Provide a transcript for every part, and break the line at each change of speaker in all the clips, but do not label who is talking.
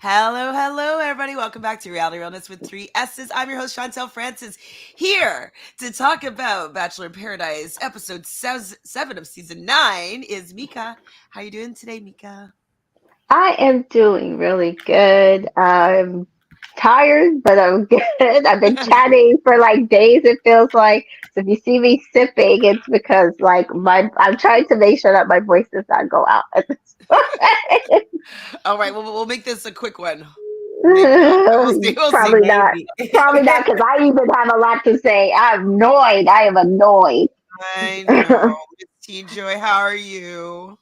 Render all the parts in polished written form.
Hello, hello, everybody. Welcome back to Realness with three S's. I'm your host, Francis, here to talk about Bachelor in Paradise, episode 7 of season 9 is Mika. How you doing today, Mika?
I am doing really good. I'm tired, but I'm good. I've been chatting for like days, it feels like. So if you see me sipping, it's because like I'm trying to make sure that my voice does not go out at this point.
All right, we'll make this a quick one. Maybe not. We'll see. We'll see.
Probably not.
Maybe.
Probably not, because I even have a lot to say. I'm annoyed. I am annoyed.
I know. Miss TJoy, how are you?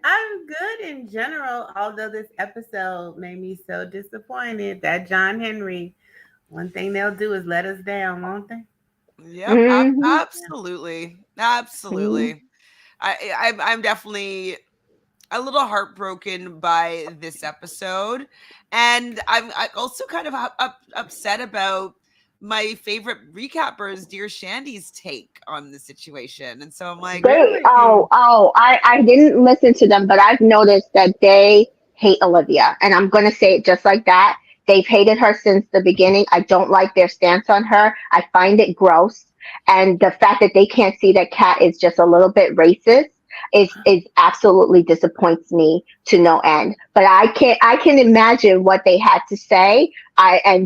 I'm good in general, although this episode made me so disappointed that John Henry, one thing they'll do is let us down, won't they?
Yep,
Hmm.
absolutely. Absolutely. I'm definitely a little heartbroken by this episode, and I'm also kind of upset about my favorite recapper's Dear Shandy's take on the situation, and so I'm like,
Really?
I didn't listen to them, but I've noticed that they hate Olivia, and I'm gonna say it just like that. They've hated her since the beginning. I don't like their stance on her. I find it gross, and the fact that they can't see that Kat is just a little bit racist is absolutely disappoints me to no end. But I can imagine what they had to say.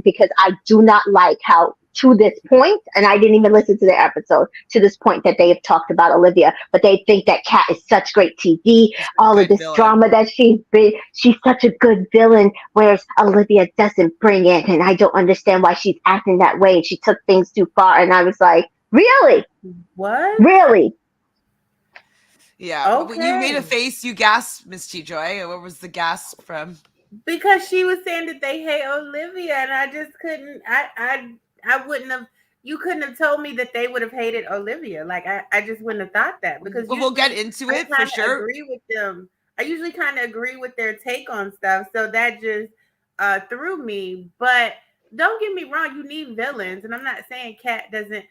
Because I do not like how to this point, and I didn't even listen to the episode to this point that they have talked about Olivia, but they think that Kat is such great TV,
she's a
all of
good
this
villain.
drama that she's such a good villain, whereas Olivia doesn't bring it, and I don't understand why she's acting that way, and she took things too far, and I was like, really?
What?
Really?
Yeah, but when you made a
Okay.
face, you gasped, Miss TJoy. What was the gasp from?
Because she was saying that they hate Olivia, and I just couldn't. I wouldn't have. You couldn't have told me that they would have hated Olivia. Like I just wouldn't have thought that because
Well, we'll get
usually
into
I
it for
kind of
sure.
agree with them. I usually kind of agree with their take on stuff, so that just threw me. But don't get me wrong, you need villains, and I'm not saying Kat doesn't.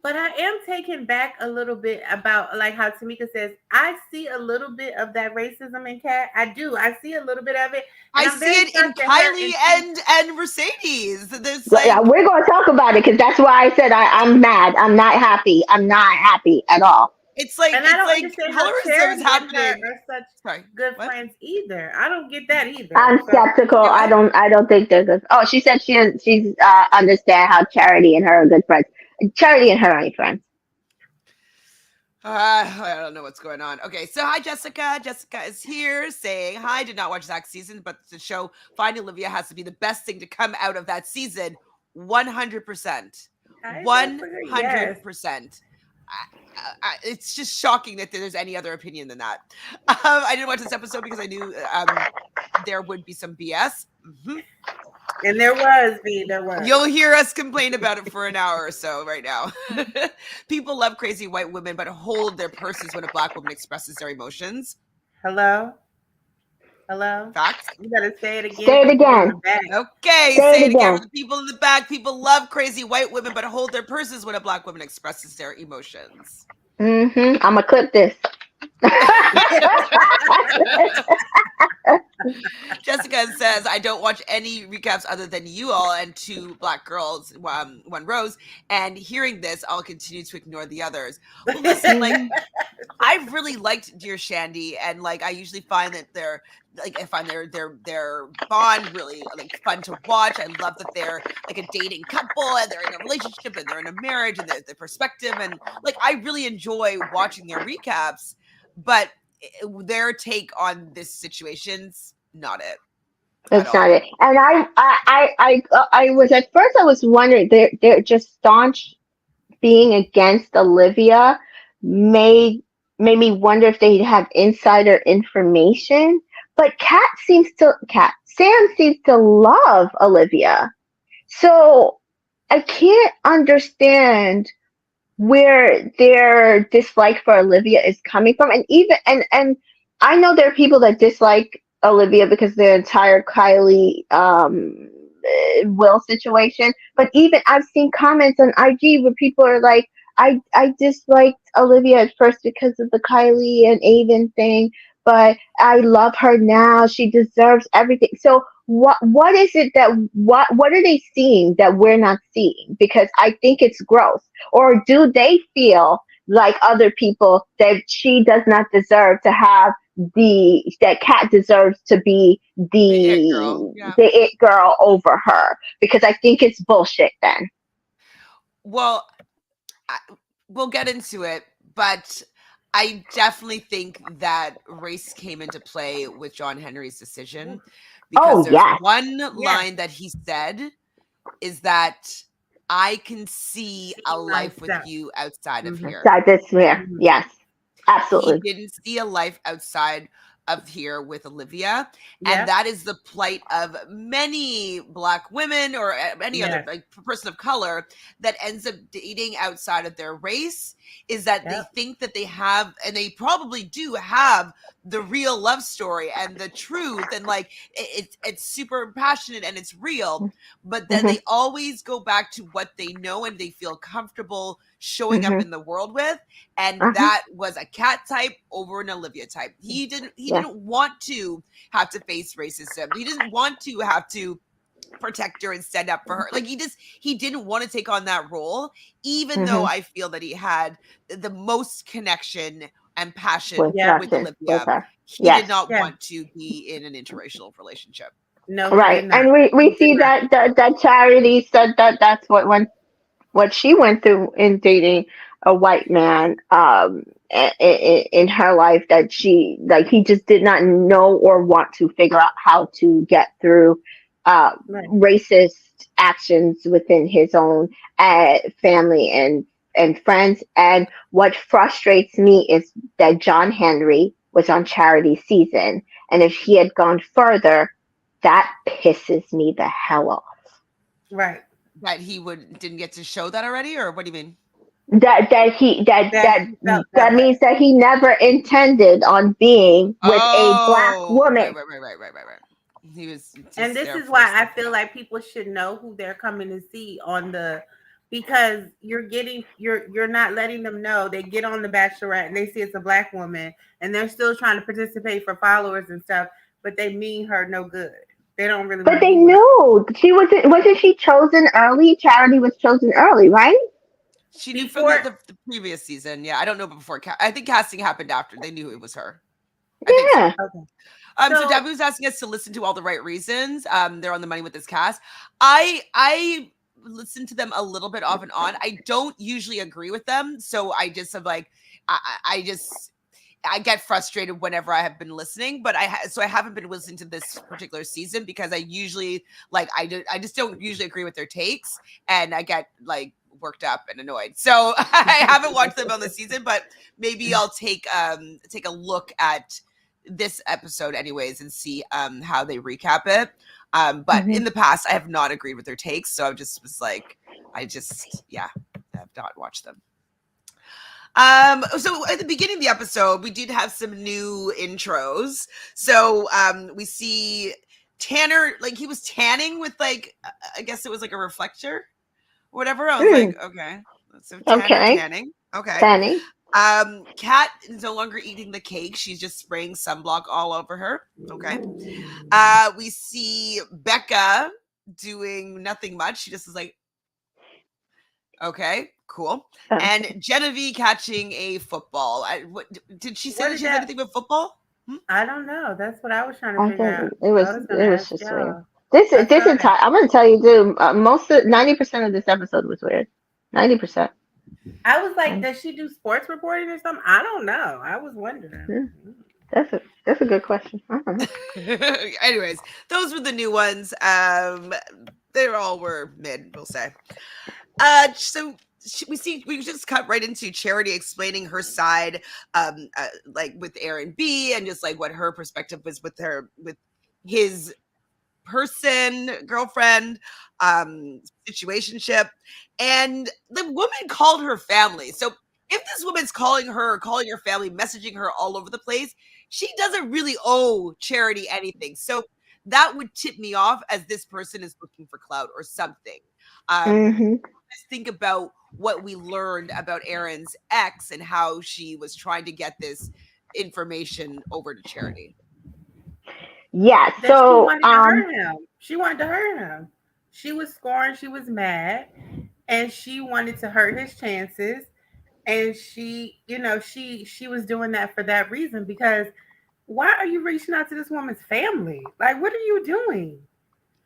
But I am taken back a little bit about like how Tamika says, I see a little bit of that racism in Kat. I do. I see a little bit of it. And
I
I'm
see
very
it in
shocked at her
Kylie
and she
and Mercedes. There's
Yeah,
like,
we're going to talk about it, because that's why I said I'm mad. I'm not happy. I'm not happy at all.
and I
it's
don't
like
understand how
colorism is
Charity and her
happening.
are such
Sorry,
good
what?
friends either. I don't get that either.
I'm
So
skeptical.
Say what?
I don't think there's a. Oh, she said she's understand how Charity and her are good friends. Charity and her ain't friends.
I don't know what's going on. Okay, so hi, Jessica. Jessica is here saying hi. Did not watch Zach's season, but the show Finding Olivia has to be the best thing to come out of that season. 100%.
hi Jessica. Yes.
100%. It's just shocking that there's any other opinion than that. I didn't watch this episode because I knew there would be some BS.
And there was V, there was.
You'll hear us complain about it for an hour or so right now. People love crazy white women, but hold their purses when a black woman expresses their emotions.
Hello? Hello?
Facts.
You gotta say it again
Say
for
it
people in
again.
the back.
Okay,
Say
say
it
it again for
again.
the people in the back. People love crazy white women, but hold their purses when a black woman expresses their emotions.
I'm gonna clip this.
Jessica says, I don't watch any recaps other than you all and two black girls, one Rose. And hearing this, I'll continue to ignore the others. Well, listen, like, I've really liked Dear Shandy, and like I usually find that I find their bond really like fun to watch. I love that they're like a dating couple and they're in a relationship and they're in a marriage and their perspective, and like I really enjoy watching their recaps, but their take on this situation's not it at
It's
all.
not it. And I was at first, I was wondering, they're just staunch being against Olivia made me wonder if they had insider information. But Sam seems to love Olivia. So I can't understand where their dislike for Olivia is coming from. And I know there are people that dislike Olivia because of the entire Kylie Will situation. But even I've seen comments on IG where people are like, I disliked Olivia at first because of the Kylie and Avon thing, but I love her now. She deserves everything. So what is it that what are they seeing that we're not seeing? Because I think it's growth. Or do they feel like other people that she does not deserve to have that Cat deserves to be
The it girl. Yeah.
the it girl over her? Because I think it's bullshit then.
Well, we'll get into it, but I definitely think that race came into play with John Henry's decision, because
Oh
there's
yes.
one
Yeah.
line that he said is that I can see a life with
myself.
you outside of
Mhm.
here.
Inside this sphere.
Mhm.
Yes.
He
Absolutely.
didn't see a life outside of here with Olivia, and
Yep.
that is the plight of many Black women or any other
Yes.
like person of color that ends up dating outside of their race, is that they
Yep.
think that they have, and they probably do have, the real love story and the truth, and like it's super passionate and it's real, but then
Hmm.
they always go back to what they know and they feel comfortable showing up
Hmm.
in the world with, and
Uh-huh.
that was a Cat type over an Olivia type. He
Yes.
didn't want to have to face racism. He didn't want to have to protect her and stand up for her. Like he didn't want to take on that role, even though
Hmm.
I feel that he had the most connection and passion
With
Yep.
with
Russia. With
Olivia.
her.
He did
Yes.
not
Yeah.
want to be in an interracial relationship.
No, he
Right.
did not.
And we
He did
see
not.
that Charity said that that's what she went through in dating a white man in her life, that she like he just did not know or want to figure out how to get through uh,
Right.
racist actions within his own family and friends. And what frustrates me is that John Henry was on Charity's season, and if he had gone further, that pisses me the hell off.
Right.
That he would didn't get to show that already, or what do you mean?
That he felt that
That
way.
means that he never intended on being with a black
Oh,
woman.
right. He was
And
just
this
there
is
for a
why I
second.
feel like people should know who they're coming to see on the, because you're not letting them know. They get on the Bachelorette and they see it's a black woman and they're still trying to participate for followers and stuff, but they mean her no good. They don't really want
But
to
they
be with her.
knew she wasn't she chosen early? Charity was chosen early, right?
She knew from
Before,
the previous season. Yeah, I don't know before. I think casting happened after. They knew it was her. I think so.
Yeah.
okay.
So
So
Debbie was asking us to listen to all the right reasons. They're on the money with this cast. I listen to them a little bit off and on. I don't usually agree with them, so I just have like I just I get frustrated whenever I have been listening, but so I haven't been listening to this particular season because I usually like I just don't usually agree with their takes, and I get like worked up and annoyed. So I haven't watched them on the season, but maybe I'll take a look at this episode anyways and see how they recap it. But
Hmm.
in the past I have not agreed with their takes, so I just was like yeah, I have not watched them. So at the beginning of the episode, we did have some new intros. So we see Tanner, like he was tanning with like I guess it was like a reflector or whatever. I was
Mm,
like, okay. So Tanner
okay.
tanning. Okay.
Fanny.
Kat is no longer eating the cake. She's just spraying sunblock all over her. Okay. We see Becca doing nothing much. She just is like, okay, cool. And
Okay.
Genevieve catching a football. Did she say
what
that
did
she has
that?
anything with football? Hmm?
I don't know. That's what I was trying to
I
figure
think
out. I was gonna
it was
ask
just weird.
y'all.
This
I
this
saw that.
entire I'm gonna tell you, dude. Most of 90% of this episode was weird. 90%.
I was like,
Mm,
does she do sports reporting or something? I don't know. I was wondering.
yeah. That's a good question. I don't know.
Anyways, those were the new ones. They all were mid, we'll say. So we just cut right into Charity explaining her side, like with Aaron B, and just like what her perspective was with his person, girlfriend, situationship, and the woman called her family. So if this woman's calling her family, messaging her all over the place, she doesn't really owe Charity anything. So that would tip me off as this person is looking for clout or something.
Hmm.
Just think about what we learned about Aaron's ex and how she was trying to get this information over to Charity.
Yeah.
that she
So
wanted to hurt him. She wanted to hurt him. She was scorned. She was mad, and she wanted to hurt his chances. And she was doing that for that reason. Because why are you reaching out to this woman's family? Like, what are you doing?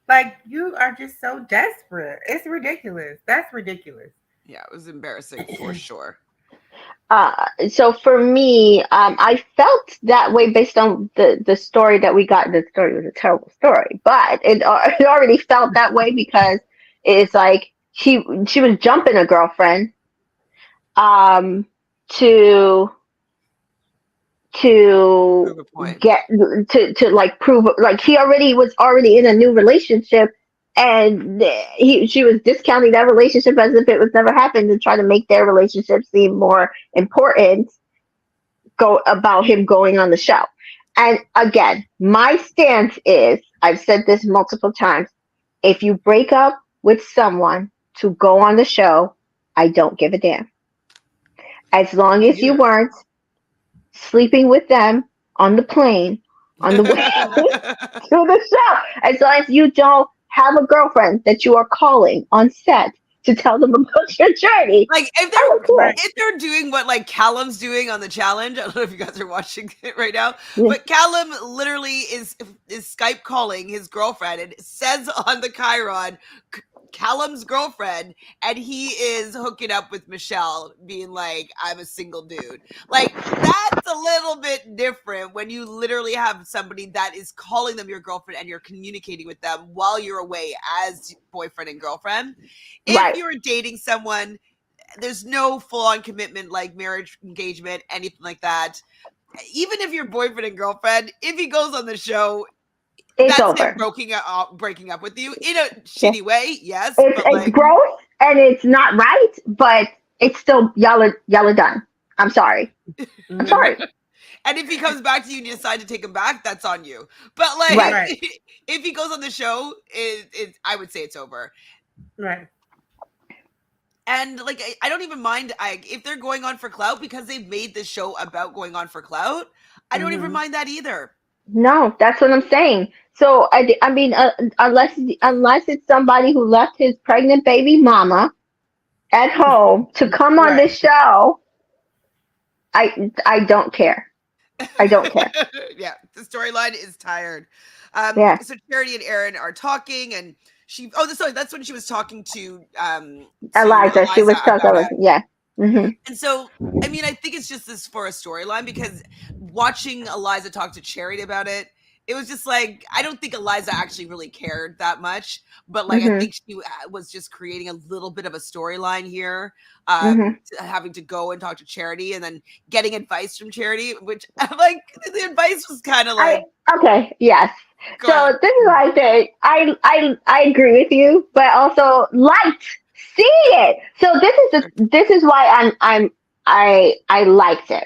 Like, you are just so desperate. It's ridiculous. That's ridiculous.
Yeah, it was embarrassing for sure.
so for me, I felt that way based on the story that we got. The story was a terrible story, but it already felt that way because it's like she was jumping a girlfriend um to
Prove
to
a point.
get to like prove like he already was already in a new relationship, and she was discounting that relationship as if it was never happened to try to make their relationship seem more important, go about him going on the show. And again, my stance is, I've said this multiple times, if you break up with someone to go on the show, I don't give a damn. As long
Me
as you
neither.
weren't sleeping with them on the plane on the way to the show, as long as you don't have a girlfriend that you are calling on set to tell them about your journey,
Like
I don't
Right.
if they're doing what like Callum's doing on the challenge, I don't know if you guys are watching it right now,
care.
but Callum literally is Skype calling his girlfriend and says on the Chiron, Callum's girlfriend, and he is hooking up with Michelle, being like, I'm a single dude. Like, that's a little bit different when you literally have somebody that is calling them your girlfriend and you're communicating with them while you're away as boyfriend and girlfriend. If
Right.
you're dating someone, there's no full-on commitment like marriage, engagement, anything like that. Even if you're boyfriend and girlfriend, if he goes on the show,
It's
that's him
over.
breaking up with you in a
Yeah.
shitty way, yes,
It's
but
it's
like,
gross and it's not right, but it's still y'all are done. I'm sorry. I'm
Mhm.
sorry.
and if he comes back to you and you decide to take him back, that's on you. But like,
Right.
Right.
if he goes on the show, I would say it's over.
Right.
And like, I don't even mind if they're going on for clout because they've made this show about going on for clout. I don't even
Mhm.
mind that either.
No, that's what I'm saying. So I mean, unless it's somebody who left his pregnant baby mama at home to come on
Right.
this show, I don't care. I don't care.
Yeah, the storyline is tired.
Yeah.
So Charity and Aaron are talking, and sorry, that's when she was talking to
Eliza, she
Eliza
was talking.
about it.
Yeah. Hmm.
And so, I mean, I think it's just this for a storyline because watching Eliza talk to Charity about it, it was just like, I don't think Eliza actually really cared that much, but like, I
Hmm.
think she was just creating a little bit of a storyline here,
Hmm.
having to go and talk to Charity and then getting advice from Charity, which I'm like, the advice was kind of
I
like,
okay. Yes.
go
So
ahead.
this is why I say I agree with you, but also liked see it. So this is why I liked it.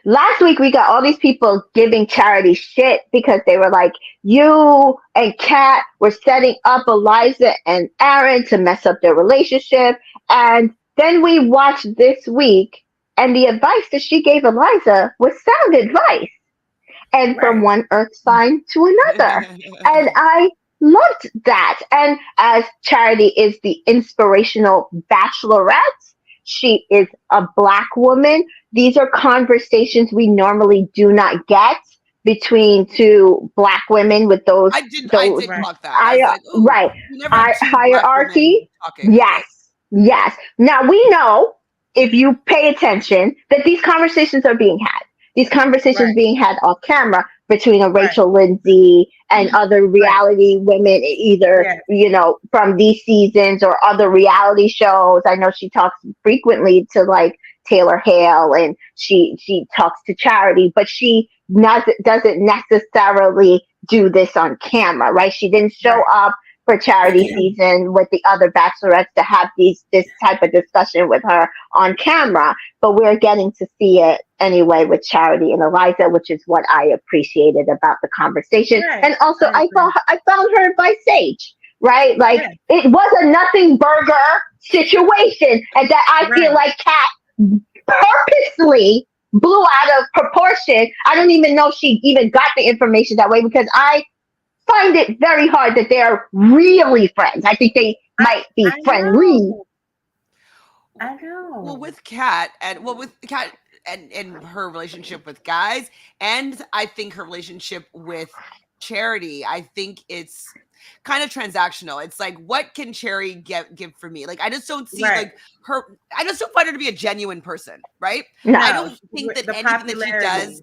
Last week we got all these people giving Charity shit because they were like, you and Kat were setting up Eliza and Aaron to mess up their relationship. And then we watched this week, and the advice that she gave Eliza was sound advice, and from
Right.
one earth sign to another. And I loved that. And as Charity is the inspirational bachelorette, she is a black woman. These are conversations we normally do not get between two black women with
I
those
did
Right.
clock that. I was like, oh,
right
we never have two black women
hierarchy.
talking like
Yes,
this.
yes. Now we know, if you pay attention, that these conversations are being had. These conversations
Right.
being had off camera between a
Right.
Rachel Lindsay and other
Right.
reality women, either
Yes.
from these seasons or other reality shows. I know she talks frequently to like Taylor Hale, and she talks to Charity, but she doesn't necessarily do this on camera, right? She didn't show
Right.
up for Charity season with the other bachelorettes to have this type of discussion with her on camera, but we're getting to see it anyway with Charity and Eliza, which is what I appreciated about the conversation.
Right.
And also,
I agree.
I found her advice sage, right? Like,
Yes.
it was a nothing burger situation, and that I feel
Right.
like Kat purposely blew out of proportion. I don't even know if she even got the information that way, because I find it very hard that they're really friends. I think they might be
I
friendly.
know. I know.
Well, with Kat and her relationship with guys, and I think her relationship with Charity, I think it's kind of transactional. It's like, what can Charity give for me? Like, I just don't see
Right.
like her. I just don't find her to be a genuine person, right?
No.
I
No,
don't think that
the
anything that she does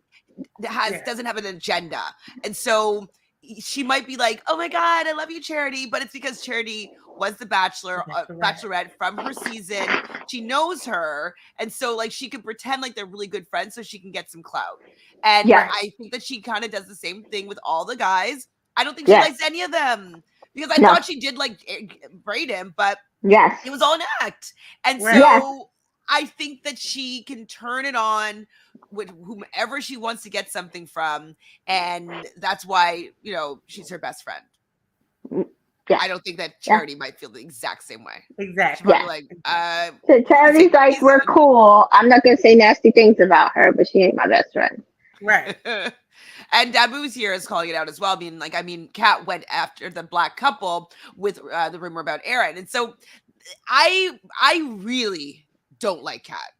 popularity. Yeah.
doesn't have an agenda, and so she might be like, "Oh my god, I love you, Charity," but it's because Charity was the bachelorette from her season. She knows her, and so like she could pretend like they're really good friends so she can get some clout. And
Yes.
I think that she kind of does the same thing with all the guys. I don't think she
Yes.
likes any of them because I
No.
thought she did like Braden, but
Yes.
it was all an act. And
Right.
so
Yes.
I think that she can turn it on with whomever she wants to get something from. And that's why, she's her best friend.
Yes.
I don't think that Charity might feel the exact same way. She's
Exactly.
probably like,
So Charity's like, we're cool. I'm not gonna say nasty things about her, but she ain't my best friend.
Right.
And Dabu's here is calling it out as well, being like, Kat went after the black couple with the rumor about Aaron. And so I really don't like Kat.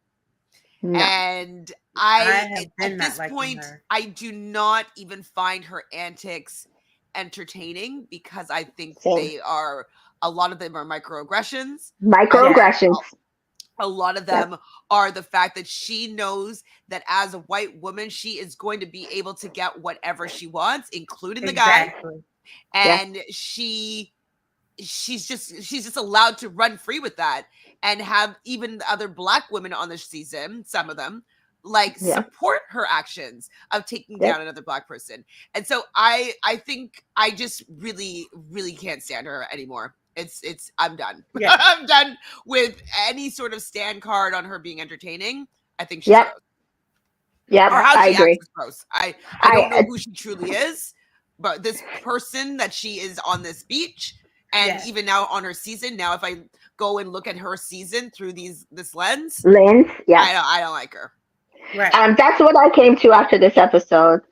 No.
And at this point, I do not even find her antics entertaining because I think a lot of them are microaggressions.
Microaggressions.
A lot of them are the fact that she knows that as a white woman, she is going to be able to get whatever she wants, including the guy. And she's just allowed to run free with that and have even the other black women on this season, some of them, support her actions of taking down another black person. And so I think I just really, really can't stand her anymore. I'm done.
Yeah.
I'm done with any sort of stand card on her being entertaining. I think she's gross.
Yep,
or how
I
she
agree.
acts is gross. I don't know who she truly is, but this person that she is on this beach, and even now on her season. Now, if I go and look at her season through this lens,
yes,
I don't like her.
Right.
That's what I came to after this episode.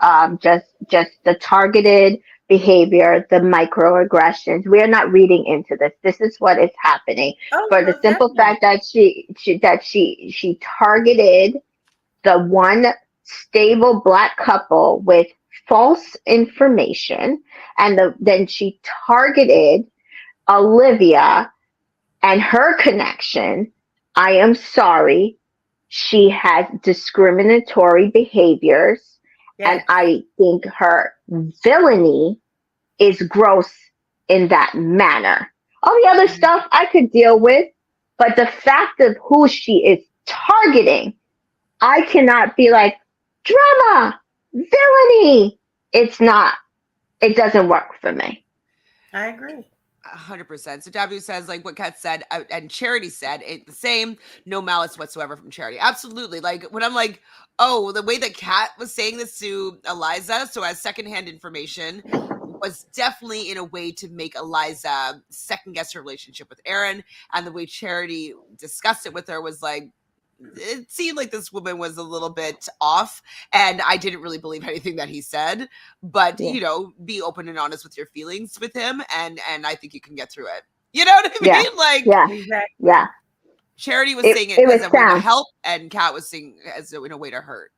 Just the targeted behavior, the microaggressions. We're not reading into this. This is what is happening for the simple fact that she targeted the one stable black couple with false information, and then she targeted Olivia and her connection. I am sorry. She has discriminatory behaviors, and I think her villainy is gross in that manner. All the other stuff I could deal with, but the fact of who she is targeting, I cannot be like, drama, villainy. It doesn't work for me.
I agree.
100%. So W says, like what Kat said, and Charity said, the same, no malice whatsoever from Charity. Absolutely. Like when I'm like, oh, the way that Kat was saying this to Eliza, so as secondhand information, was definitely in a way to make Eliza second guess her relationship with Aaron. And the way Charity discussed it with her was like, it seemed like this woman was a little bit off, and I didn't really believe anything that he said, but be open and honest with your feelings with him, and I think you can get through it. You know what I mean?
Yeah.
Charity was saying it as a way to help, and Kat was saying as in a way to hurt.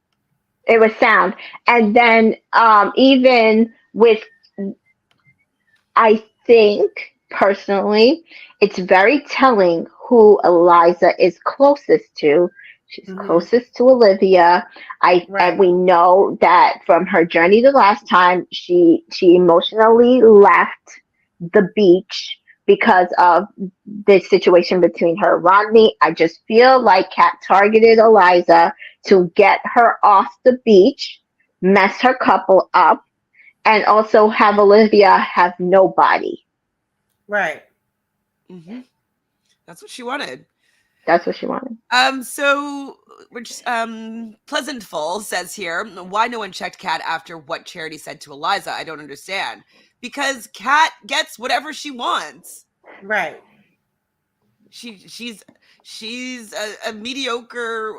It was sound. And then even with, I think personally, it's very telling who Eliza is closest to. She's closest to Olivia. And we know that from her journey the last time, she emotionally left the beach because of the situation between her and Rodney. I just feel like Kat targeted Eliza to get her off the beach, mess her couple up, and also have Olivia have nobody.
Right.
Mm-hmm. That's what she wanted. So which Pleasantful says here, why no one checked Kat after what Charity said to Eliza? I don't understand. Because Kat gets whatever she wants.
Right.
She's a mediocre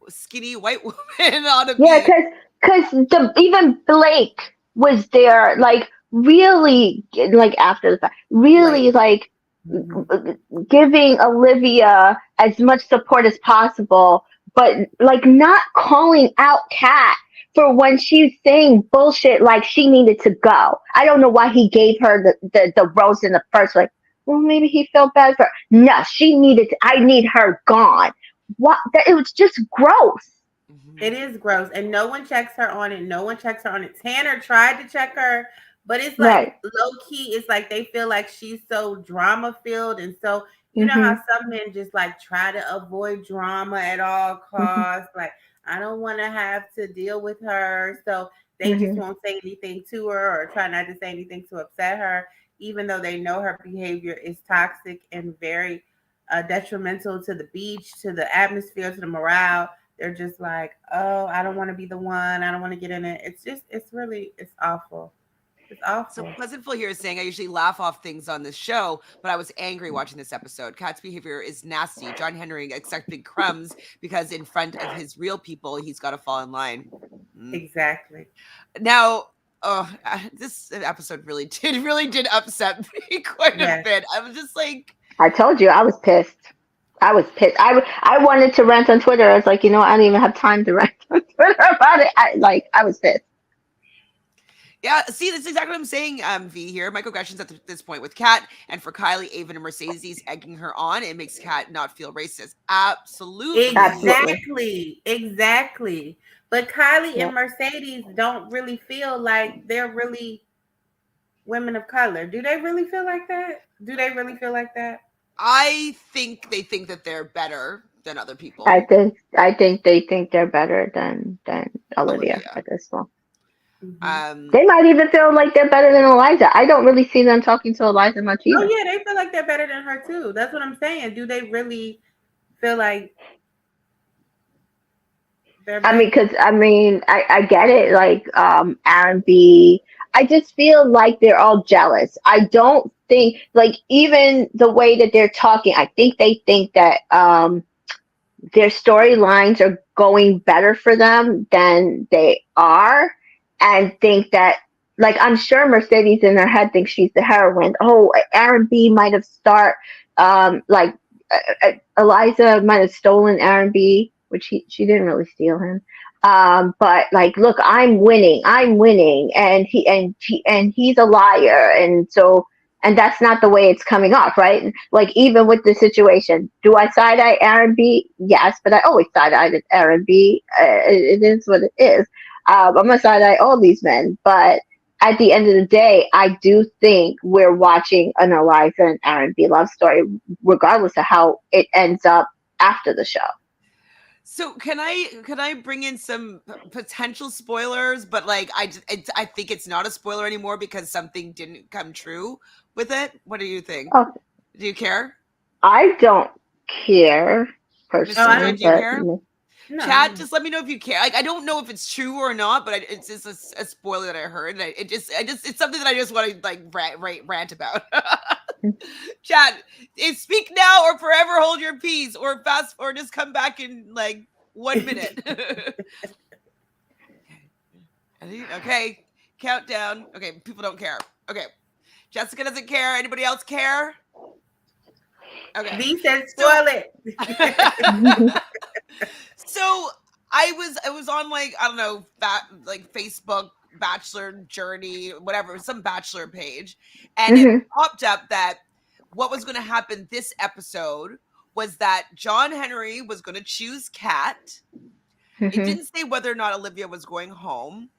skinny white woman on a beach.
Yeah, because even Blake was there. Like really, like after the fact, really
Right.
like
Mhm.
giving Olivia as much support as possible, but like not calling out Kat for when she's saying bullshit like she needed to go. I don't know why he gave her the rose in the first place. Well, maybe he felt bad for her. No, she needed to, I need her gone. What? It was just gross.
It
Mhm.
is gross, and no one checks her on it. No one checks her on it. Tanner tried to check her, but it's like
Right.
low key. It's like they feel like she's so drama filled, and so you know how
Mhm.
some men just like try to avoid drama at all
Mhm.
costs. Like I don't want to have to deal with her, so they just
Mhm.
won't say anything to her or try not to say anything to upset her, even though they know her behavior is toxic and very detrimental to the beach, to the atmosphere, to the morale. They're just like, oh, I don't want to be the one. I don't want to get in it. It's just, it's really, it's awful. It's
So
awful.
Pleasantville here is saying I usually laugh off things on this show, but I was angry watching this episode. Kat's behavior is nasty. John Henry accepting crumbs because in front of his real people, he's got to fall in line. Mm.
Exactly.
Now, this episode really did upset me quite a
Yes.
bit. I was just like,
I told you I was pissed. I was pissed. I wanted to rant on Twitter. I was like, I don't even have time to rant on Twitter about it. I was pissed.
yeah, see, that's exactly what I'm saying, V here. Microaggressions at this point with Kat, and for Kylie, Avon, and Mercedes egging her on, it makes Kat not feel racist. Absolutely.
Absolutely.
Exactly. Exactly. But Kylie and
Yep.
Mercedes don't really feel like they're really women of color. Do they really feel like that? Do they really feel like that?
I think they think that they're better than other
I
people.
think I think they think they're better than Olivia
Olivia.
at this point.
Hmm.
Um,
They might even feel like they're better than Eliza. I don't really see them talking to Eliza much
Oh,
either.
yeah, they feel like they're better than her, too. That's what I'm saying. Do they really feel like they're
I mean,
better?
because I get it. Like Aaron B. I just feel like they're all jealous. I don't think like even the way that they're talking. I think they think that their storylines are going better for them than they are, and think that like I'm sure Mercedes in her head thinks she's the heroine. Oh, Aaron B might have like Eliza might have stolen Aaron B, which she didn't really steal him. But like, look, I'm winning, and he's a liar, and so and that's not the way it's coming off, right? Like even with the situation, do I side eye Aaron B? Yes, but I always side eye Aaron B. It is what it is. I'm gonna side eye all these men, but at the end of the day, I do think we're watching an Eliza and Aaron B love story, regardless of how it ends up after the show.
so can I bring in some potential spoilers? But like, I think it's not a spoiler anymore because something didn't come true with it. What do you think?
Oh,
Do you care,
I don't care
Oh,
Mr.
I
Joy?
personally,
don't
Do you
care.
but
care?
No.
Chat, just let me know if you care. Like, I don't know if it's true or not, but it's just a spoiler that I heard. And it's something that I just want to like rant about. Chat, speak now or forever hold your peace, or fast, or just come back in like 1 minute. Okay, countdown. Okay, people don't care. Okay, Jessica doesn't care. Anybody else care? Okay,
V said
so
spoil it.
so I was on like I don't know like Facebook Bachelor Journey, whatever, some Bachelor page, and it
hmm
popped up that what was going to happen this episode was that John Henry was going to choose Kat. It
hmm
didn't say whether or not Olivia was going home,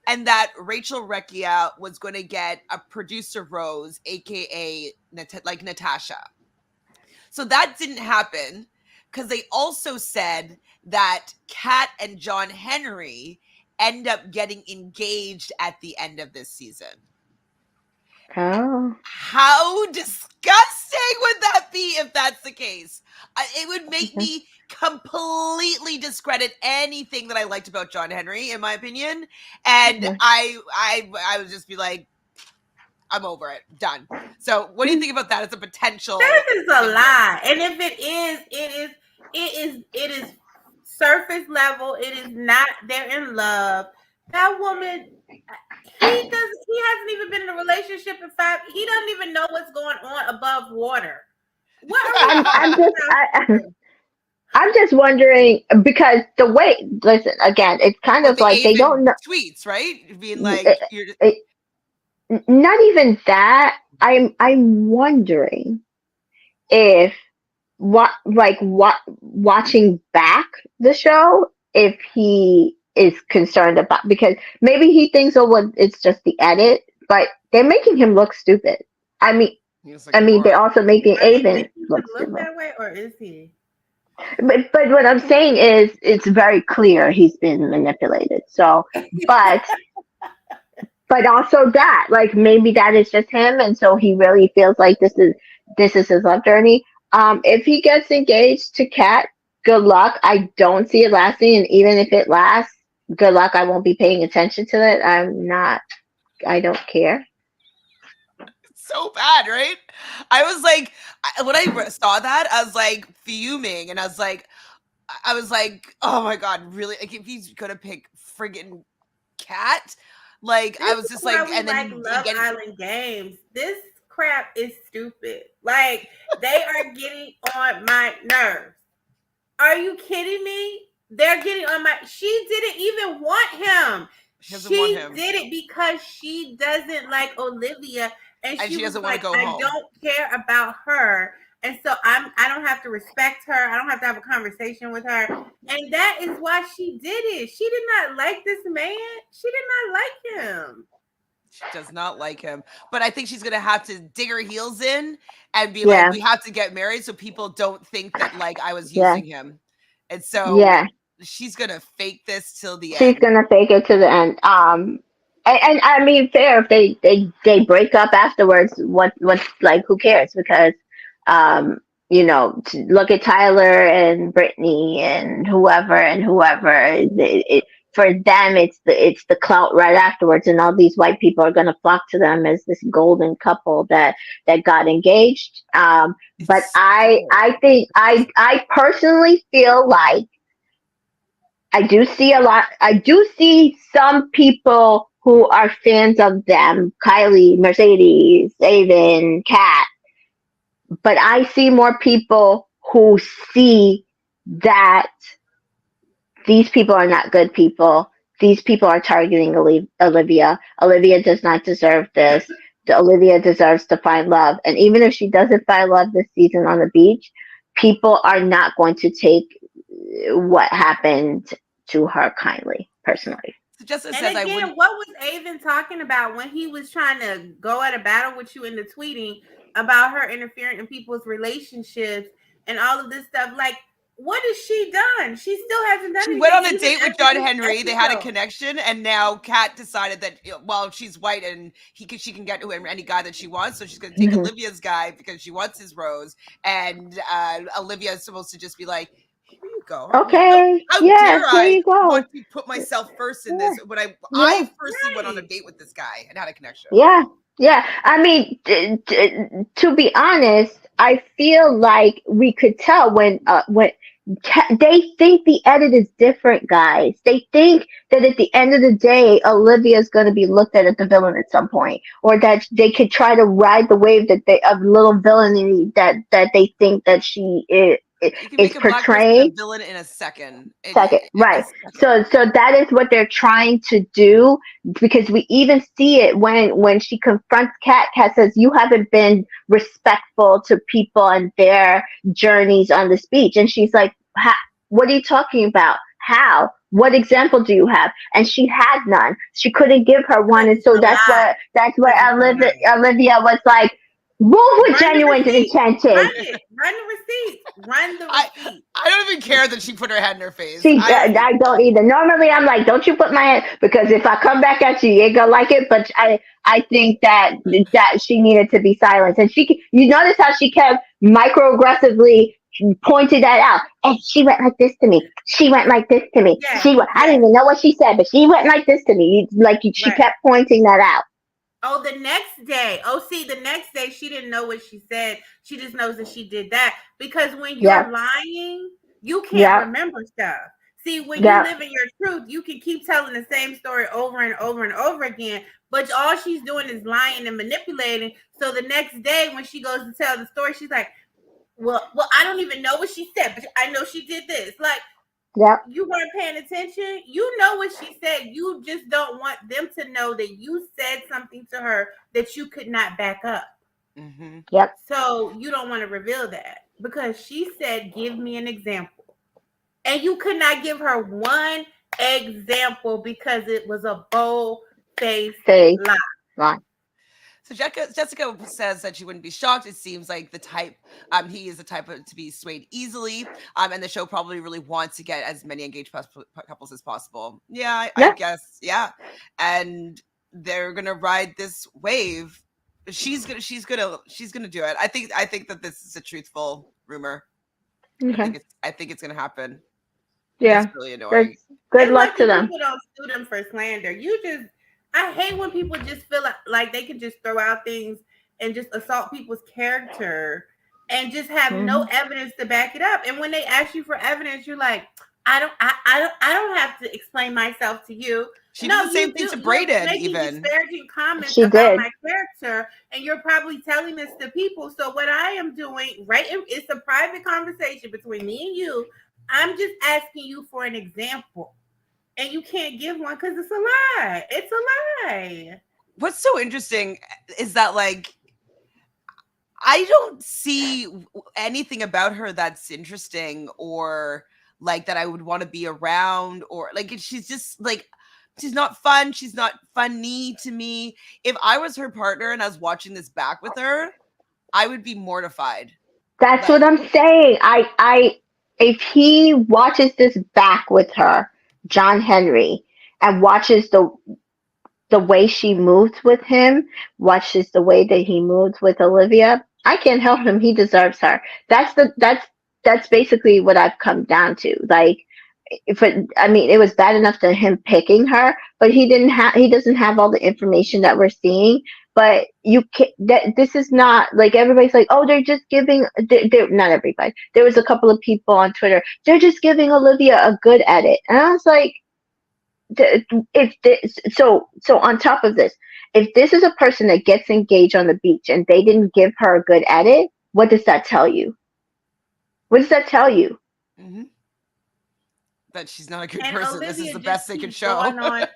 and that Rachel Recchia was going to get a producer rose, aka like Natasha. So that didn't happen because they also said that Kat and John Henry end up getting engaged at the end of this season.
Oh.
How disgusting would that be if that's the case? It would make
Mhm.
me completely discredit anything that I liked about John Henry, in my opinion, and
Mhm.
I would just be like, I'm over it, done. So, what do you think about that as a potential
That is a
ending?
lie. And if it is, it is surface level. It is not they're in love. That woman He hasn't even been in a relationship in 5. He doesn't even know what's going on above water. What are we
I'm
talking
just
about?
I'm just wondering because the way, listen, again, it's kind
With
of
the
like they don't
Avon
know.
tweets, right? Being
It,
like, you're
not even that. I'm wondering if watching back the show, if he is concerned about, because maybe he thinks, oh, well, it's just the edit, but they're making him look stupid. I mean,
he's looking
they're
horrible.
also making
Are they
Avon
making him
look
look
stupid.
that way, or is he?
But what I'm saying is, it's very clear he's been manipulated. So, but also that, like, maybe that is just him, and so he really feels like this is his love journey. If he gets engaged to Kat, good luck. I don't see it lasting, and even if it lasts, good luck. I won't be paying attention to it. I'm not. I don't care.
So bad, right? I was like, when I saw that, I was like fuming, and I was like, oh my god, really? Like, if he's gonna pick friggin' Cat, like, I
This
was
is
just
why
like,
we
and
like
then
Love
again,
Island games. This crap is stupid. Like, they are getting on my nerves. Are you kidding me? They're getting on my. She didn't even want him.
he doesn't want
She
him,
did it because she doesn't like Olivia, and
and
she
she
was
doesn't want to
like,
go
"I
home.
don't care about her, and so I don't have to respect her. I don't have to have a conversation with her." And that is why she did it. She did not like this man. She did not like him.
She does not like him, but I think she's gonna have to dig her heels in and be like,
Yeah,
we have to get married so people don't think that like I was
yeah,
using him, and so
yeah.
she's gonna fake this till the
She's
end.
gonna fake it to the end. And I mean, fair if they break up afterwards. What's like? Who cares? Because, um, look at Tyler and Brittany and whoever. For them, it's the clout right afterwards, and all these white people are gonna flock to them as this golden couple that got engaged. But
It's
I
so
think I personally feel like I do see a lot. I do see some people who are fans of them, Kylie, Mercedes, Avon, Kat, but I see more people who see that these people are not good people. These people are targeting Olivia. Olivia does not deserve this. Olivia deserves to find love. And even if she doesn't find love this season on the beach, people are not going to take what happened to her kindly, personally.
So Jessica
And
says I
again,
wouldn't.
what was Avon talking about when he was trying to go at a battle with you in the tweeting about her interfering in people's relationships and all of this stuff? Like, what has she done? She still hasn't done
She went
anything,
on a
even
date with
after
John
this
Henry. They had a
episode.
connection, and now Kat decided that well, she's white and she can get any guy that she wants, so she's going to take
Hmm.
Olivia's guy because she wants his rose, and Olivia is supposed to just be like, "Here you go."
Okay.
How dare
Yes, there
I
you go.
want to put myself first in
Yeah.
this when I
Yeah.
firstly went on a
Right.
date with this guy and had a connection.
Yeah. Yeah. I mean, to be honest, I feel like we could tell when they think the edit is different, guys. They think that at the end of the day, Olivia is going to be looked at as the villain at some point, or that they could try to ride the wave of little villainy that they think that she
You can
is
make a black person a
portraying.
villain in a second.
Second,
A
right.
second.
So that is what they're trying to do, because we even see it when she confronts Kat. Kat says, "You haven't been respectful to people and their journeys on this beach," and she's like, "What are you talking about? How? What example do you have?" And she had none. She couldn't give her one,
Because
and
it's
so
a
that's
lie. Because
where
it's a lie.
Olivia was like, "Move with
Run the
genuine
receipt.
intentions."
Run it. Run the receipt. Run the
I
receipt.
I don't even care that she put her head in her face.
See,
I don't even
I don't
care.
either. Normally, I'm like, don't you put my hand, because if I come back at you, you ain't gonna like it. But I think that she needed to be silenced, and you notice how she kept microaggressively pointed that out, and she went like this to me. She went like this to me.
Yes.
I
Yes.
didn't even know what she said, but she went like this to me. Like she
Right.
kept pointing that out.
Oh, the next day. Oh, see, the next day she didn't know what she said. She just knows that she did that. Because when
Yeah,
you're lying, you can't
yeah,
remember stuff. See, when you
Yeah.
live in your truth, you can keep telling the same story over and over and over again. But all she's doing is lying and manipulating. So the next day, when she goes to tell the story, she's like, "Well, I don't even know what she said, but I know she did this." Like,
Yep.
you weren't paying attention. You know what she said. You just don't want them to know that you said something to her that you could not back up.
Mm-hmm.
Yep.
So you don't want to reveal that because she said, "Give me an example." And you could not give her one example because it was a bold faced
Say
lie.
right.
So Jessica says that she wouldn't be shocked. It seems like the type, he is the type to be swayed easily. And the show probably really wants to get as many engaged couples as possible. Yeah, I
Yeah.
guess. Yeah, and they're gonna ride this wave. She's gonna do it. I think that this is a truthful rumor.
Okay.
I think it's gonna happen. That's
Yeah.
really
Good.
annoying.
Good
It's
luck to
lucky
them.
people don't sue them for slander. I hate when people just feel like they can just throw out things and just assault people's character and just have no
Hmm.
evidence to back it up. And when they ask you for evidence, you're like, I don't have to explain myself to you.
She did
No,
the same
you
thing
do.
to
You're
Brayden,
making
even.
disparaging comments
She
about
did.
my character, and you're probably telling this to people. So what I am doing, right? It's a private conversation between me and you. I'm just asking you for an example, and you can't give one because it's a lie. It's a lie.
What's so interesting is that, like, I don't see anything about her that's interesting, or like that I would want to be around, or like she's just like, she's not fun. She's not funny to me. If I was her partner and I was watching this back with her, I would be mortified.
That's what
Like,
I'm saying. If he watches this back with her, John Henry, and watches the way she moved with him, watches the way that he moved with Olivia, I can't help him. He deserves her. That's basically what I've come down to. Like, if it, I mean, it was bad enough to him picking her, but he doesn't have all the information that we're seeing. But you can that this is not like everybody's like, oh, they're just giving. They're not everybody. There was a couple of people on Twitter. They're just giving Olivia a good edit, and I was like, if this, so on top of this, if this is a person that gets engaged on the beach and they didn't give her a good edit, what does that tell you? What does that tell you?
mm-hmm, that she's not a good
And
person. This is
Olivia
the
just
best they could
keeps
show.
going on.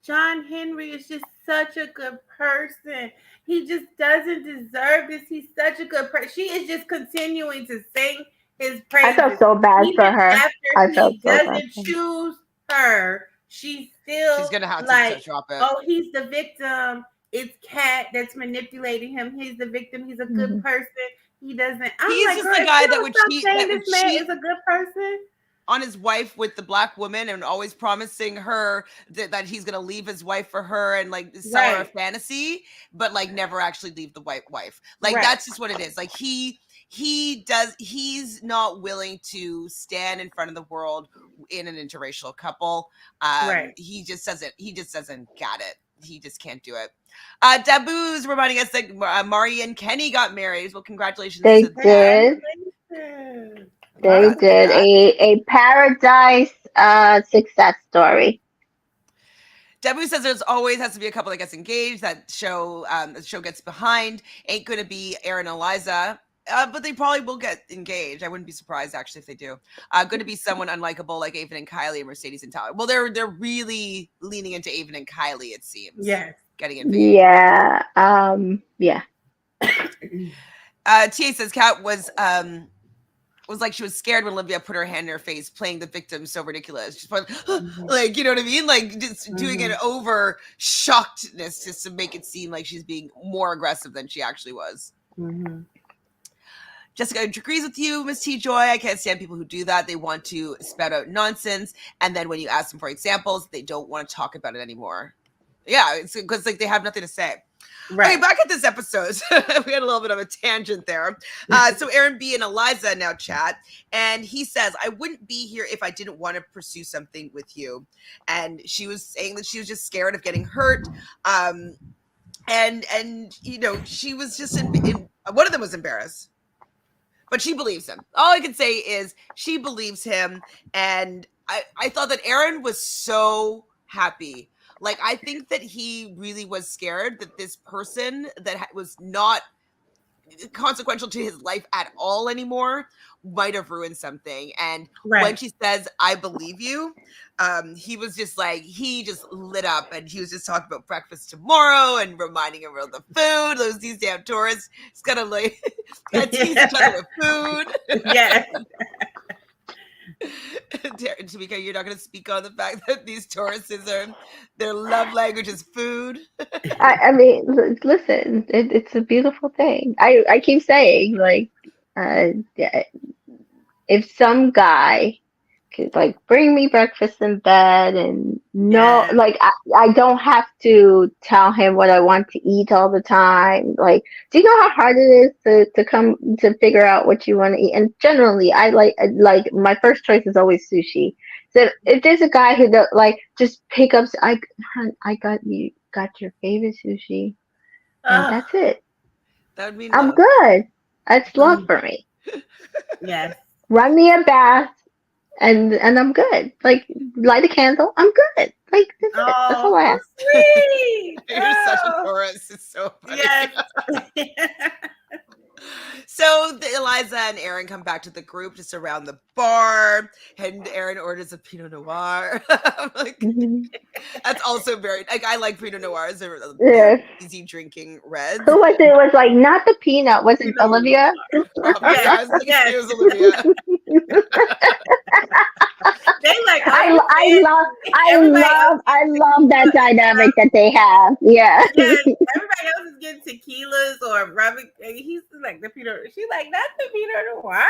John Henry is just such a good person. He just doesn't deserve this. He's such a good person. She is just continuing to sing his
I felt
praises.
so bad
Even
for her.
after
I felt
he
so bad
doesn't
for her.
choose her, she's
She's
still
gonna have to
like,
drop it.
oh, he's the victim. It's Kat that's manipulating him. He's the victim. He's a good
Hmm.
person. He doesn't. I'm
He's
like,
just
girl,
the
if you
guy that
don't
would
stop
cheat.
saying
That
this
would
man
cheat
is a good person,
on his wife with the black woman, and always promising her that he's gonna leave his wife for her, and like sell her a
right?
fantasy, but like never actually leave the white wife. Like,
Right.
that's just what it is. Like, he's not willing to stand in front of the world in an interracial couple.
Right.
He just doesn't get it. He just can't do it. Dabu's reminding us that Mari and Kenny got married. Well, congratulations
They
to them.
did.
Congratulations.
They
Love
Congrats to
did
that.
a paradise success story.
Debu says there's always has to be a couple that gets engaged. The show gets behind. Ain't gonna be Aaron and Eliza. But they probably will get engaged. I wouldn't be surprised actually if they do. Going to be someone unlikable like Avon and Kylie and Mercedes and Tyler. Well, they're really leaning into Avon and Kylie. It seems
Yes.
getting engaged.
Yeah. Yeah.
Ta says Kat was like she was scared when Olivia put her hand in her face, playing the victim so ridiculous. She's like,
Mhm.
like, you know what I mean? Like, just doing it
Mhm.
over shockedness just to make it seem like she's being more aggressive than she actually was.
Mhm.
Jessica agrees with you, Miss TJoy. I can't stand people who do that. They want to spout out nonsense, and then when you ask them for examples, they don't want to talk about it anymore. Yeah, it's because like they have nothing to say. Okay,
Right.
back at this episode. We had a little bit of a tangent there. So Aaron B and Eliza now chat, and he says, I wouldn't be here if I didn't want to pursue something with you. And she was saying that she was just scared of getting hurt. And she was just in one of them was embarrassed. But she believes him. All I can say is she believes him, and I thought that Aaron was so happy. Like, I think that he really was scared that this person that was not consequential to his life at all anymore might have ruined something. And when
Right.
she says, "I believe you," he was just like, he just lit up, and he was just talking about breakfast tomorrow and reminding him of the food. These damn tourists, it's gonna like gotta tease each other with food.
Yes.
Tamika, you're not going to speak on the fact that these tourists their love language is food.
I mean, listen, it's a beautiful thing. I keep saying, like, yeah, if some guy could like bring me breakfast in bed and no,
Yes.
like I don't have to tell him what I want to eat all the time. Like, do you know how hard it is to come to figure out what you want to eat? And generally, I like my first choice is always sushi. So if there's a guy who like just pick up, I got your favorite sushi, and
Oh,
that's it.
That would mean
I'm
love.
good. That's love
oh,
for me.
yes.
Run me a bath, and I'm good. Like, light a candle, I'm good. Like, that's it. That's
Oh,
all I
so
ask.
sweet.
You're such a
Oh,
Taurus. It's so funny.
yes.
So Eliza and Aaron come back to the group just around the bar, and Aaron orders a Pinot Noir. I'm like,
Hmm.
that's also very like I like Pinot Noirs. They're
Yes.
easy drinking reds.
Who was it? It was like not the peanut. Was
You
it
know,
Olivia?
Probably,
yes,
I was thinking it
yes.
was Olivia.
They like, oh, you
I love
fancy. Everybody else
I
getting
love that
tequila.
dynamic that they have. Yeah.
Yes, everybody else is getting tequilas or rubbing. And he's like the Pinot. She's like, not the Pinot Noir.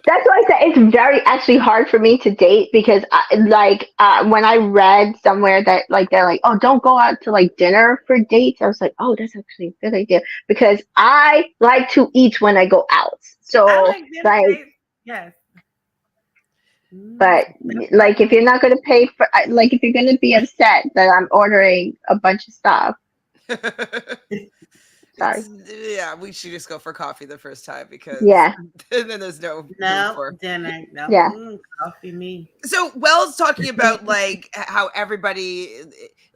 That's why I said it's very actually hard for me to date because when I read somewhere that like they're like, oh, don't go out to like dinner for dates. I was like, oh, that's actually a good idea because I like to eat when I go out.
I
So
like dinner
like,
dates. Yes.
but
That's what I
like if
do.
you're not gonna pay for like if you're gonna be upset that I'm ordering a bunch of stuff, sorry.
Yeah, we should just go for coffee the first time because
Yeah,
then there's no room
No
for.
dinner. No
yeah.
coffee. Me.
So Wells talking about like how everybody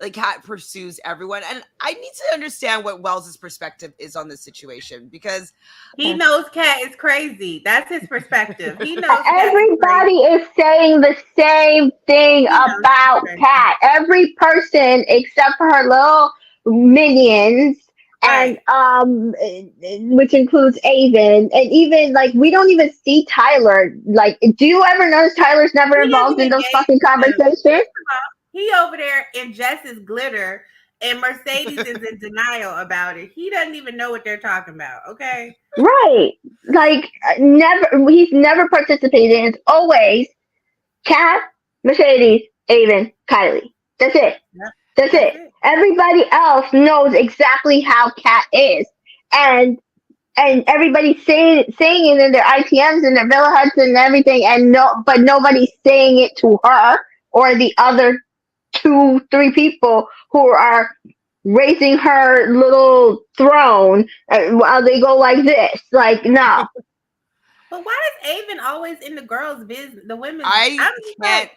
like Kat pursues everyone, and I need to understand what Wells's perspective is on this situation because
He knows Cat is crazy. That's his perspective. He knows Cat is crazy.
Everybody is saying the same thing
He knows she's
about
crazy.
Kat. Every person except for her little minions and
Right.
which includes Avon and even like we don't even see Tyler. Like, do you ever notice Tyler's never
He doesn't
involved in those
engage
fucking
with them.
conversations?
First of all, he over there ingests glitter, and Mercedes is in denial about it. He doesn't even know what they're talking about. Okay.
Right. Like, never he's never participated. It's always Kat, Mercedes, Avon, Kylie. That's it.
Yep.
That's
That's
it.
it.
Everybody else knows exactly how Kat is, and everybody's saying it in their ITMs and their Villa Huts and everything, and but nobody's saying it to her or the other two, three people who are raising her little throne while they go like this. Like, no.
But why is Avon always in the girls' business, the women's?
I
I'm just
can't.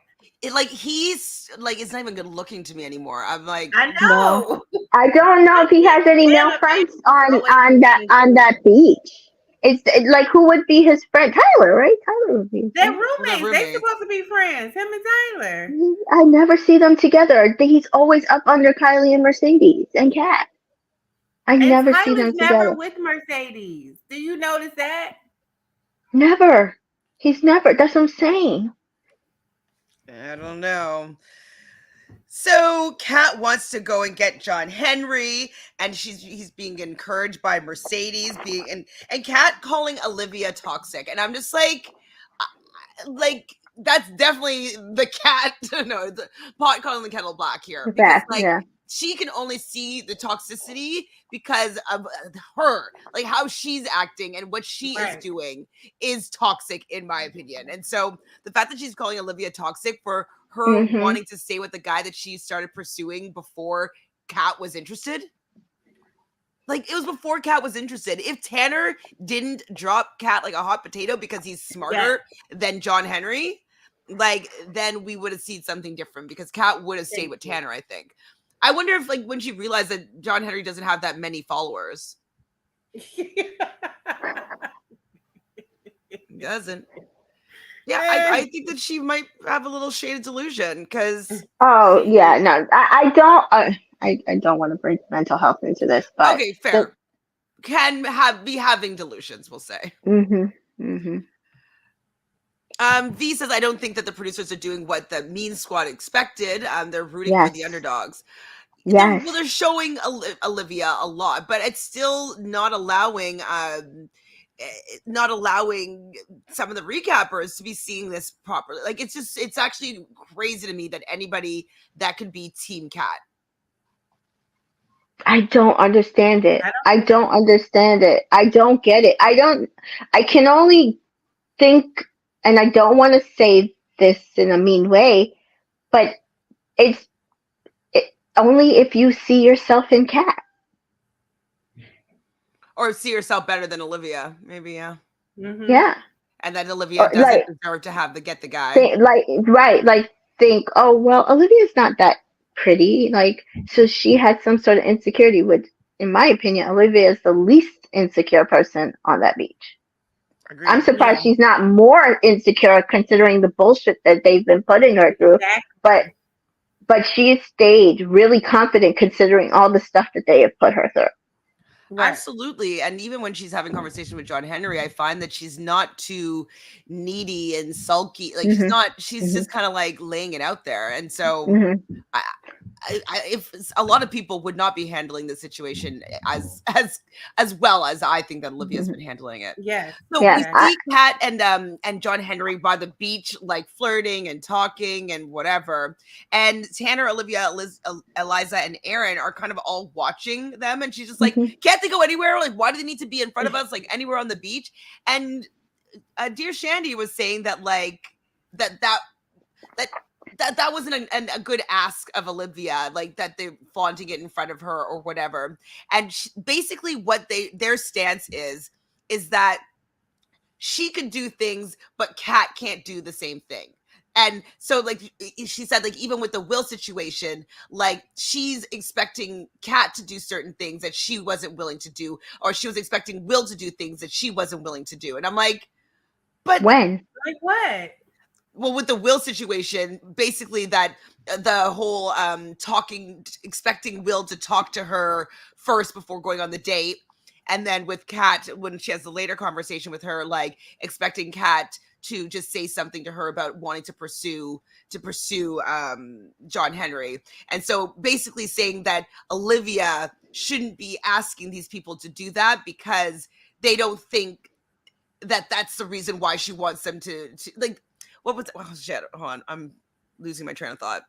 like,
Like he's like it's not even good looking to me anymore. I'm like,
I
No.
know.
I don't know if he has any male
Atlanta
friends
baby always
on that beach. Like who would be his friend? Tyler, right? Tyler would be his
they're
friend.
they're
roommates. They
roommates.
supposed to be friends. Him and Tyler.
I never see them together. He's always up under Kylie and Mercedes and Kat. I
And
never see
Tyler's
them
never
together.
with Mercedes. Do you notice that?
Never. He's never. That's what I'm saying.
I don't know. So Kat wants to go and get John Henry, and he's being encouraged by Mercedes being and Kat calling Olivia toxic, and I'm just like that's definitely the cat. No, the pot calling the kettle black here because
Yeah,
like
yeah.
she can only see the toxicity because of her, like how she's acting and what she is
Right.
doing is toxic in my opinion. And so the fact that she's calling Olivia toxic for her
Mhm.
wanting to stay with the guy that she started pursuing before Kat was interested. Like, it was before Kat was interested. If Tanner didn't drop Kat like a hot potato because he's smarter than John Henry, like, then we would have seen something different because Kat would have stayed with Tanner, I think. I wonder if, like, when she realized that John Henry doesn't have that many followers. He doesn't. Yeah, I think that she might have a little shade of delusion because.
Oh yeah, no, I don't. I don't want to bring mental health into this, but
okay, fair. Can be having delusions, we'll say.
V
says, I don't think that the producers are doing what the Mean Squad expected. They're rooting for the underdogs.
Yes.
They're showing Olivia a lot, but it's still not allowing some of the recappers to be seeing this properly. Like, it's actually crazy to me that anybody that could be Team Cat.
I don't understand it. I don't understand it. I don't get it. I can only think, and I don't want to say this in a mean way, but it's only if you see yourself in Kat.
Or see yourself better than Olivia, maybe, yeah.
Mm-hmm. Yeah.
And then Olivia doesn't deserve to get the guy.
Think, oh, well, Olivia's not that pretty. Like, so she had some sort of insecurity, which, in my opinion, Olivia is the least insecure person on that beach. Agreed. I'm surprised she's not more insecure considering the bullshit that they've been putting her through. Exactly. But she stayed really confident considering all the stuff that they have put her through.
Right. Absolutely. And even when she's having conversation with John Henry, I find that she's not too needy and sulky. Like, she's just kind of like laying it out there. And so if a lot of people would not be handling the situation as well as I think that Olivia's been handling it.
Yeah.
So we see Kat and John Henry by the beach, like flirting and talking and whatever. And Tanner, Olivia, Eliza, and Aaron are kind of all watching them. And she's just like, can't they go anywhere? Like, why do they need to be in front of us? Like, anywhere on the beach? And dear Shandy was saying that, like, that wasn't a good ask of Olivia, like that they're flaunting it in front of her or whatever. And basically what their stance is that she could do things, but Kat can't do the same thing. And so, like, she said, like, even with the Will situation, like, she's expecting Kat to do certain things that she wasn't willing to do, or she was expecting Will to do things that she wasn't willing to do. And I'm like, but
when?
Like what?
Well, with the Will situation, basically that the whole expecting Will to talk to her first before going on the date. And then with Kat, when she has the later conversation with her, like expecting Kat to just say something to her about wanting to pursue John Henry. And so basically saying that Olivia shouldn't be asking these people to do that because they don't think that that's the reason why she wants them to like, what was, oh shit, hold on, I'm losing my train of thought.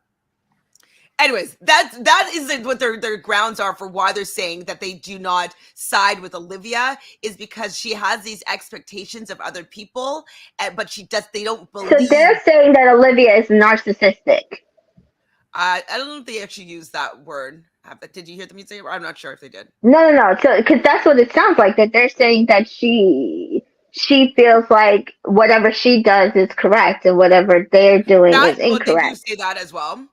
Anyways, that is what their grounds are for why they're saying that they do not side with Olivia, is because she has these expectations of other people, but they don't believe.
So they're saying that Olivia is narcissistic.
I don't know if they actually used that word. Did you hear them say it? I'm not sure if they did.
No. So, because that's what it sounds like, that they're saying that she feels like whatever she does is correct and whatever they're doing is incorrect.
Well, they do say that as well.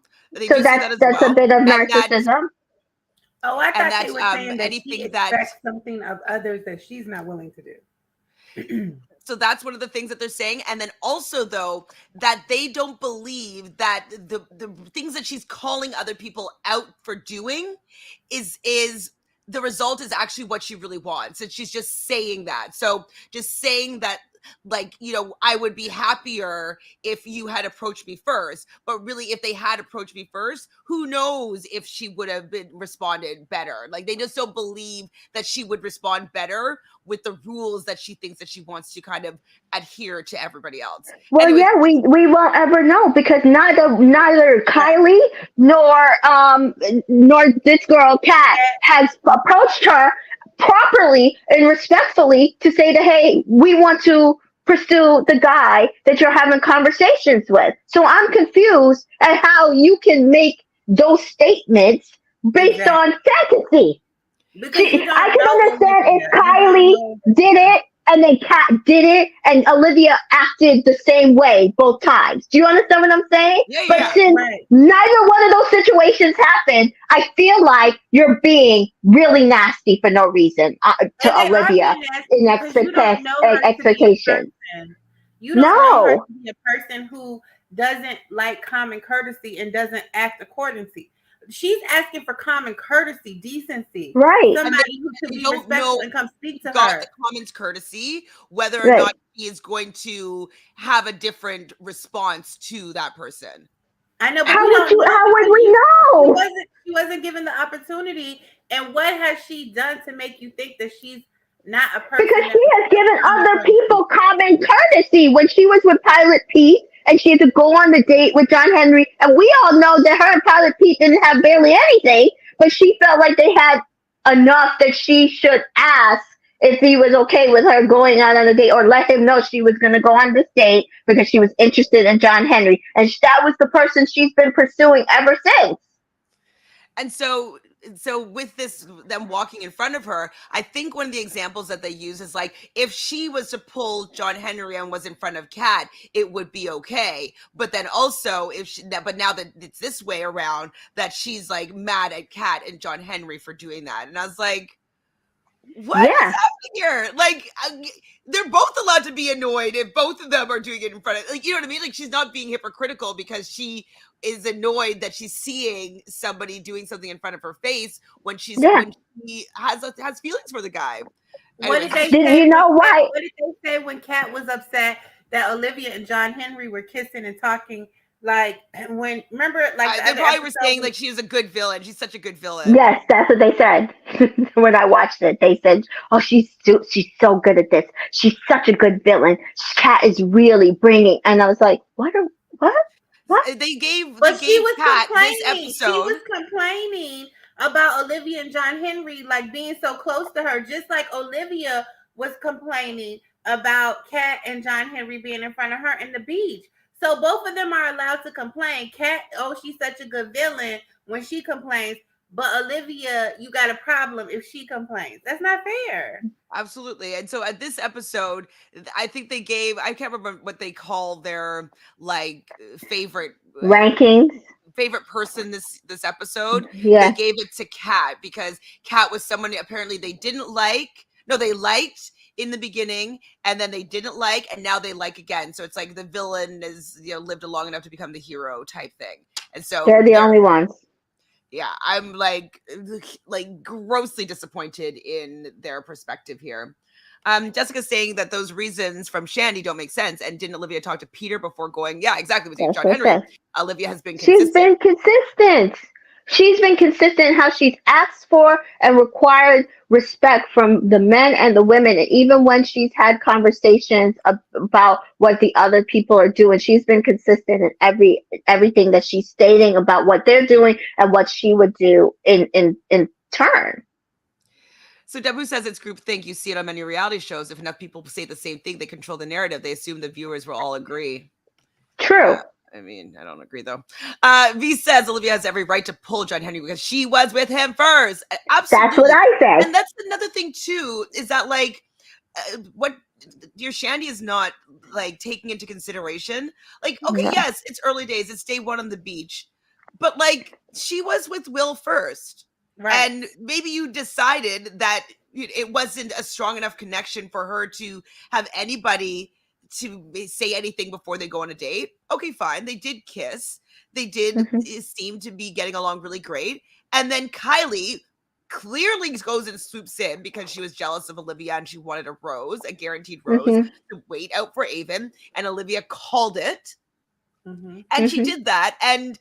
So that's a bit of narcissism.
I thought they were saying that she expects something of others that she's not willing to do.
So that's one of the things that they're saying. And then also, though, that they don't believe that the things that she's calling other people out for doing is the result is actually what she really wants. And she's just saying that. So just saying that, like, you know, I would be happier if you had approached me first. But really, if they had approached me first, who knows if she would have responded better. Like, they just don't believe that she would respond better with the rules that she thinks that she wants to kind of adhere to everybody else.
Well, anyways, yeah, we won't ever know, because neither Kylie nor this girl Kat has approached her properly and respectfully to say that, hey, we want to pursue the guy that you're having conversations with. So I'm confused at how you can make those statements based on fantasy.
Because you don't
I can
know
understand if
Olivia. You don't
Kylie
know
did
Olivia.
it and then Kat did it and Olivia acted the same way both times. Do you understand what I'm saying?
Yeah,
But
yeah.
since
Right.
neither one of those situations happened, I feel like you're being really nasty for no reason
And
to
they are
Olivia
being nasty
in
because you don't know her to be a
expectations.
person. You don't know her
No,
to be a person who doesn't like common courtesy and doesn't act accordingly. She's asking for common courtesy, decency,
right,
And
somebody who could
they
be
don't
respectful
know
and come speak to
got
her.
the commons courtesy whether or
right.
not he is going to have a different response to that person.
I know, but we
How would
don't
you?
know
How would
because
we know?
she wasn't given the opportunity. And what has she done to make you think that she's not a
Because
person that
she has
respects
given
common
other
courtesy?
people common courtesy when she was with Pilot Pete and she had to go on the date with John Henry. And we all know that her and Pilot Pete didn't have barely anything, but she felt like they had enough that she should ask if he was okay with her going out on a date or let him know she was going to go on this date because she was interested in John Henry. And that was the person she's been pursuing ever since.
And so with this them walking in front of her, I think one of the examples that they use is like if she was to pull John Henry and was in front of Kat, it would be okay. But then also but now that it's this way around, that she's like mad at Kat and John Henry for doing that. And I was like, what is
Yeah.
happening here? Like, they're both allowed to be annoyed if both of them are doing it in front of, like, you know what I mean? Like, she's not being hypocritical because she is annoyed that she's seeing somebody doing something in front of her face when
Yeah.
she has feelings for the guy.
What did
Anyways,
they
Did
say
you
when
know
Kat,
why?
what did they say when Kat was upset that Olivia and John Henry were kissing and talking? Like when remember like the
they
other
probably were
episode
saying like she is a good villain. She's such a good villain.
Yes, that's what they said when I watched it. They said, "Oh, she's so good at this. She's such a good villain. Cat is really bringing." And I was like, "What? What? What?"
They
but she
gave
was
Kat this
complaining. She
episode.
was complaining about Olivia and John Henry like being so close to her, just like Olivia was complaining about Kat and John Henry being in front of her in the beach. So both of them are allowed to complain. Kat, oh, she's such a good villain when she complains, but Olivia, you got a problem if she complains. That's not fair.
Absolutely. And so at this episode, I think they gave, I can't remember what they call their like
Rankings?
favorite person this episode. They
Yeah.
gave it to Kat because Kat was someone apparently they didn't like. No, they liked in the beginning and then they didn't like and now they like again. So it's like the villain is, lived long enough to become the hero type thing. And so
They're the only ones.
yeah, I'm like grossly disappointed in their perspective here. Jessica's saying that those reasons from Shandy don't make sense. And didn't Olivia talk to Peter before going? Yeah, exactly. With
That's
John
what it
Henry,
says.
Olivia has been
She's
consistent.
been consistent. She's been consistent in how she's asked for and required respect from the men and the women. And even when she's had conversations about what the other people are doing, she's been consistent in everything that she's stating about what they're doing and what she would do in turn.
So Debu says it's groupthink. You see it on many reality shows. If enough people say the same thing, they control the narrative. They assume the viewers will all agree.
True.
I mean, I don't agree though. V says Olivia has every right to pull John Henry because she was with him first. Absolutely.
That's what I said.
And that's another thing too, is that like what dear Shandy is not like taking into consideration. Like, okay,
No.
yes, it's early days, it's day one on the beach, but like she was with Will first.
Right.
And maybe you decided that it wasn't a strong enough connection for her to have anybody to say anything before they go on a date. Okay, fine. They did kiss. They did seem to be getting along really great. And then Kylie clearly goes and swoops in because she was jealous of Olivia and she wanted a rose, a guaranteed rose, to wait out for Avon. And Olivia called it. And she did that. And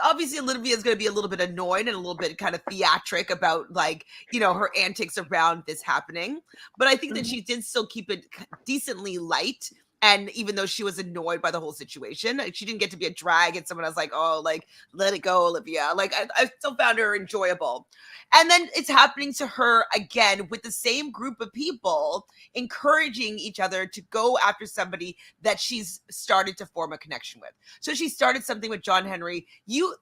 obviously Olivia is going to be a little bit annoyed and a little bit kind of theatric about like, her antics around this happening. But I think that she did still keep it decently light. And even though she was annoyed by the whole situation, she didn't get to be a drag and someone was like, oh, like, let it go, Olivia. Like, I still found her enjoyable. And then it's happening to her again with the same group of people encouraging each other to go after somebody that she's started to form a connection with. So she started something with John Henry. You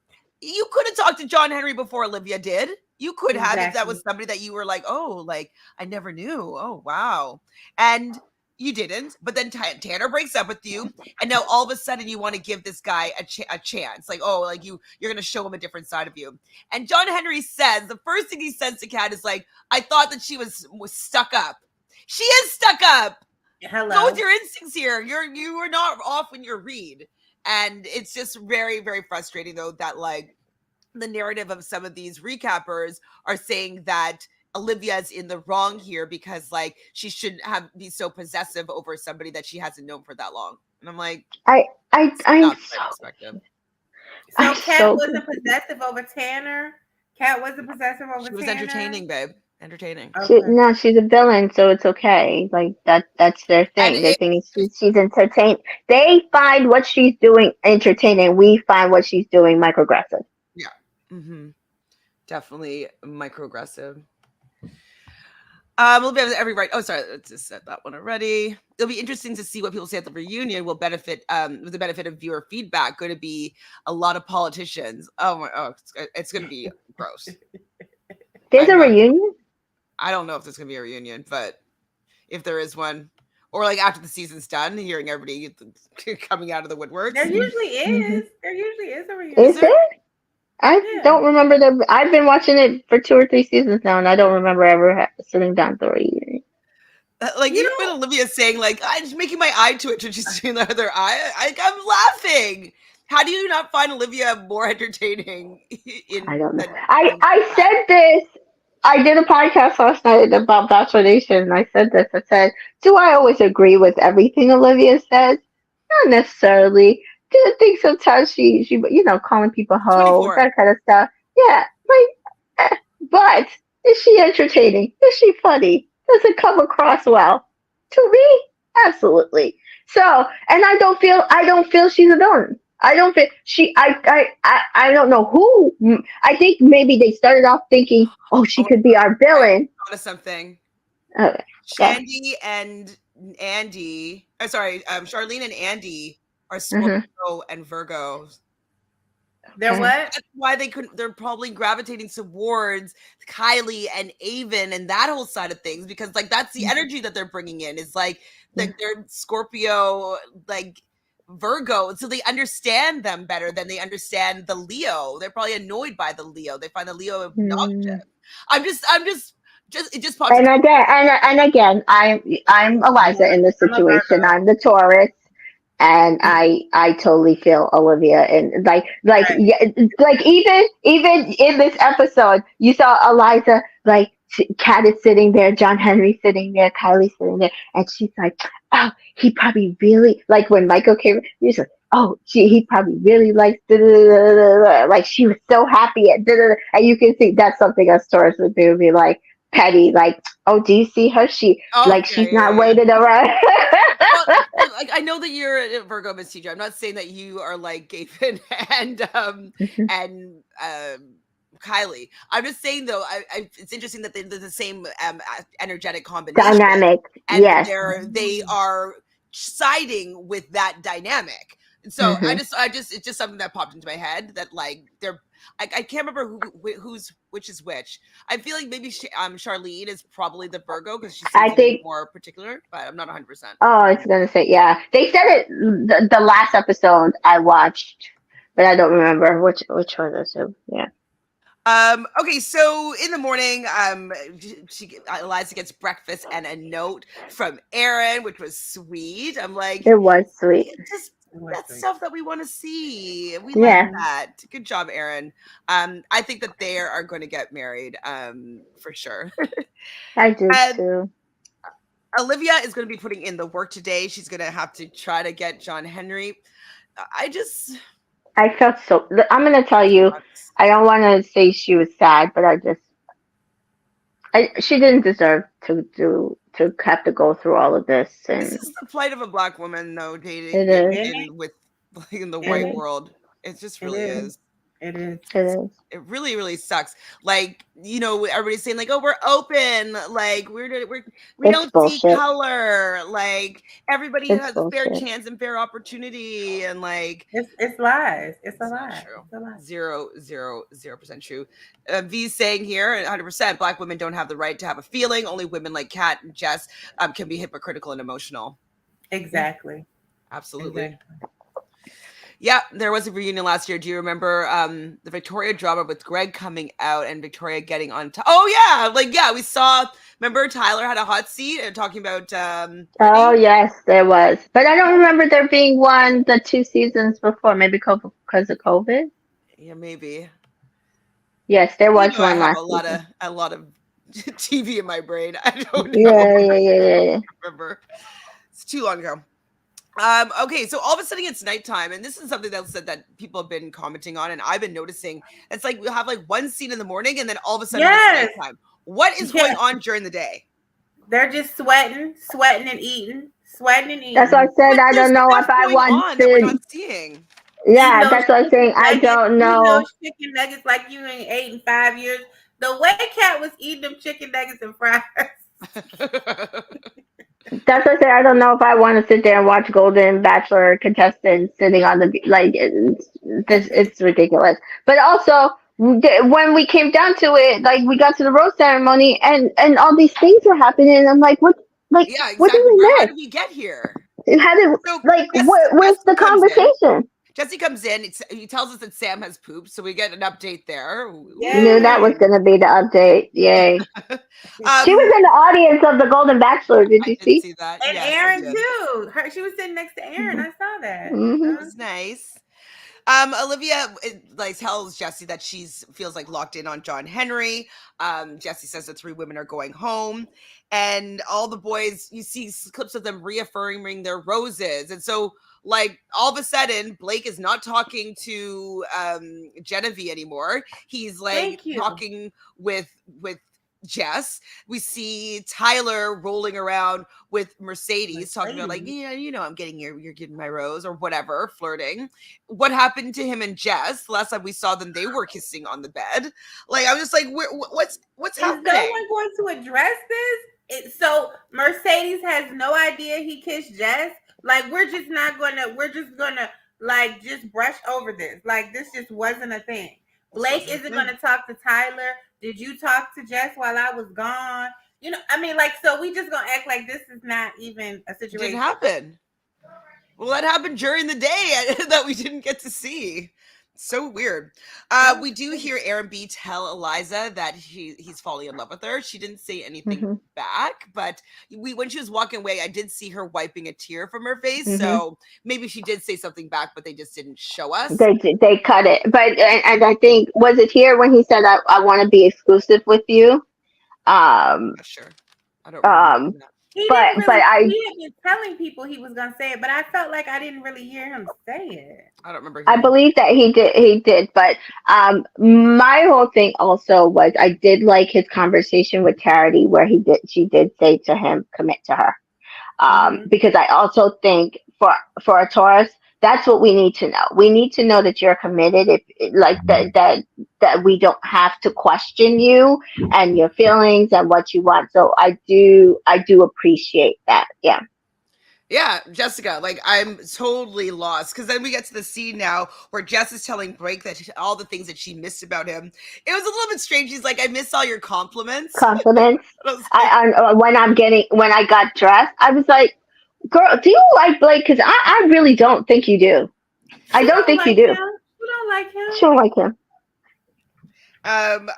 could have talked to John Henry before Olivia did. You could have if that
Exactly.
was somebody that you were like, oh, like I never knew. Oh, wow. And you didn't. But then Tanner breaks up with you, and now all of a sudden you want to give this guy a chance. Like, oh, like you're gonna show him a different side of you. And John Henry says the first thing he says to Kat is like, I thought that she was stuck up. She is stuck up.
Hello.
Go with your instincts here. You are not off when you read. And it's just very, very frustrating though that like the narrative of some of these recappers are saying that Olivia's in the wrong here because like she shouldn't have be so possessive over somebody that she hasn't known for that long. And I'm like,
I'm
not the
so
right perspective.
So
I'm
Kat
so
wasn't possessive over Tanner. Kat wasn't possessive over
She was
Tanner.
entertaining, babe. Entertaining.
she,
Okay.
no, she's a villain, so it's okay. Like that's their
And
thing. They think she's entertaining. They find what she's doing entertaining. We find what she's doing microaggressive.
yeah. Mm-hmm. Definitely microaggressive. Olivia has every right. Oh, sorry, let's just set that one already. It'll be interesting to see what people say at the reunion will benefit with the benefit of viewer feedback. Going to be a lot of politicians. It's going to be gross.
There's a reunion.
I don't know if there's going to be a reunion, but if there is one, or like after the season's done, hearing everybody coming out of the woodworks.
There usually
Mm-hmm.
is. There usually is a reunion.
Is there? I
Yeah.
don't remember the. I've been watching it for 2 or 3 seasons now, and I don't remember ever sitting down for a reunion.
Like
You
even
know-
when Olivia's saying like I'm just making my eye twitch when she's doing the other eye, I'm laughing. How do you not find Olivia more entertaining?
I don't know. I said this. I did a podcast last night about Bachelor Nation, and I said this. I said, "Do I always agree with everything Olivia says? Not necessarily. Do I think sometimes she calling people hoes,
24.
that kind of stuff? Yeah, but is she entertaining? Is she funny? Does it come across well? To me, absolutely. So, and I don't feel she's a villain. I don't feel I don't know who. I think maybe they started off thinking, oh, she could be our villain.
Thought of something.
Okay,
Shandy and Andy. Charlene and Andy are Scorpio and Virgo.
They're
Okay.
what?
That's why they're probably gravitating towards Kylie and Avon and that whole side of things, because like that's the energy that they're bringing in. Is like they're Scorpio, like Virgo, so they understand them better than they understand the Leo. They're probably annoyed by the Leo. They find the Leo obnoxious. I'm just it just popped.
And again, I'm Eliza in this situation. I'm the Taurus, and I totally feel Olivia, and like even in this episode, you saw Eliza, like Kat is sitting there, John Henry sitting there, Kylie sitting there, and she's like, oh, he probably really, like when Michael came, he's like, oh, he probably really likes like she was so happy and and you can see that's something us Taurus would do, would be like petty, like, oh, do you see her? She's not waiting around.
Like I know that you're a Virgo, Miss TJ. I'm not saying that you are like Gavin and Kylie. I'm just saying though, it's interesting that they're the same energetic combination.
Dynamic,
and
yes.
They are siding with that dynamic. And so it's just something that popped into my head that like they're. I can't remember who's which is which. I feel like maybe Charlene is probably the Virgo because she seems more particular, but I'm not 100%.
Oh, I was gonna say, yeah. They said it the last episode I watched, but I don't remember which one this is. Yeah.
Okay, so in the morning, Eliza gets breakfast and a note from Aaron, which was sweet. I'm like,
it was sweet.
That's stuff that we want to see. We like that. Good job, Aaron. I think that they are going to get married, for sure.
I do too.
Olivia is going to be putting in the work today. She's going to have to try to get John Henry.
I felt so. I'm going to tell you. I don't want to say she was sad, but she didn't deserve to have to go through all of this. And
this is the plight of a Black woman, though, dating in the white world. It just really is.
It is.
It is.
It really, really sucks. Like, everybody's saying like, "Oh, we're open." Like, we
It's
don't see
bullshit.
color. Like, everybody
It's
has a fair
bullshit.
chance and fair opportunity. And like,
It's lies. It's a
it's not
lie.
true.
It's a lie.
0% true. V's saying here, 100%, Black women don't have the right to have a feeling. Only women like Kat and Jess can be hypocritical and emotional.
Exactly.
Absolutely.
Exactly.
Yeah, there was a reunion last year. Do you remember the Victoria drama with Greg coming out and Victoria getting on top? Oh yeah, we saw. Remember Tyler had a hot seat and talking about
Oh
Brittany?
yes, there was, but I don't remember there being one the 2 seasons before. Maybe because of COVID.
Yeah, maybe.
Yes, there was
I
one
have
last season.
a lot of TV in my brain. I don't know.
Yeah.
Remember, it's too long ago. Okay, so all of a sudden it's nighttime, and this is something that people have been commenting on, and I've been noticing. It's like we'll have like one scene in the morning, and then all of a sudden
Yes.
it's nighttime. What is going on during the day?
They're just sweating and eating, sweating and eating.
That's why I said
But
I
there's
don't know if
stuff
I
going
want
on that we're
to.
not seeing.
Eating
Yeah,
those
that's what I'm saying.
chicken
I
nuggets,
don't
eating those
know.
chicken nuggets like you ain't ate in 5 years. The way Cat was eating them chicken nuggets and fries.
That's what I said. I don't know if I want to sit there and watch Golden Bachelor contestants sitting on the like. It's ridiculous. But also, when we came down to it, like we got to the rose ceremony, and all these things were happening, and I'm like, what? Like,
Yeah,
what did
exactly.
we
How
miss?
did we get here?
How did
So
like where's
Jesse
the
comes in.
conversation?
Jesse comes in. He tells us that Sam has pooped, so we get an update there.
Knew that was
Yes.
gonna be the update. Yay! She was in the audience of the Golden Bachelor. Did
I
you
did
see?
see that.
And
Yes, I
Aaron
did.
too. She was sitting next to Aaron. I saw that.
It
Hmm.
was nice. Olivia like tells Jesse that she's feels like locked in on John Henry. Jesse says the three women are going home, and all the boys, you see clips of them reaffirming their roses, and so like all of a sudden Blake is not talking to Genevieve anymore. He's like
Thank you.
talking with Jess. We see Tyler rolling around with Mercedes, talking about like, yeah, I'm getting you're getting my rose or whatever, flirting. What happened to him and Jess? Last time we saw them, they were kissing on the bed. Like I'm just like, what's
Is
happening?
no one going to address this? So Mercedes has no idea he kissed Jess. Like we're just gonna like just brush over this. Like this just wasn't a thing. Blake isn't gonna talk to Tyler. Did you talk to Jess while I was gone? I mean, like, so we just gonna act like this is not even a
It
situation.
didn't happen. Well, that happened during the day that we didn't get to see. So weird. We do hear Aaron B tell Eliza that he's falling in love with her. She didn't say anything back, but when she was walking away, I did see her wiping a tear from her face. So maybe she did say something back, but they just didn't show us.
They cut it, but and I think was it here when he said I want to be exclusive with you.
Not sure. I don't remember that.
He
but
had
I
been telling people he was gonna say it, but I felt like I didn't really hear him say it.
I don't remember.
I believe that he did, but my whole thing also was I did like his conversation with Charity where she did say to him commit to her. Because I also think for a Taurus, that's what we need to know. We need to know that you're committed. If like that we don't have to question you and your feelings and what you want. So I do appreciate that. Yeah.
Yeah, Jessica, like I'm totally lost because then we get to the scene now where Jess is telling Blake that all the things that she missed about him. It was a little bit strange. He's like, I miss all your compliments.
Compliments.
Like,
when I got dressed, I was like, girl, do you like Blake? Because I really don't think you do. I don't think you do.
You don't like him?
She don't like him.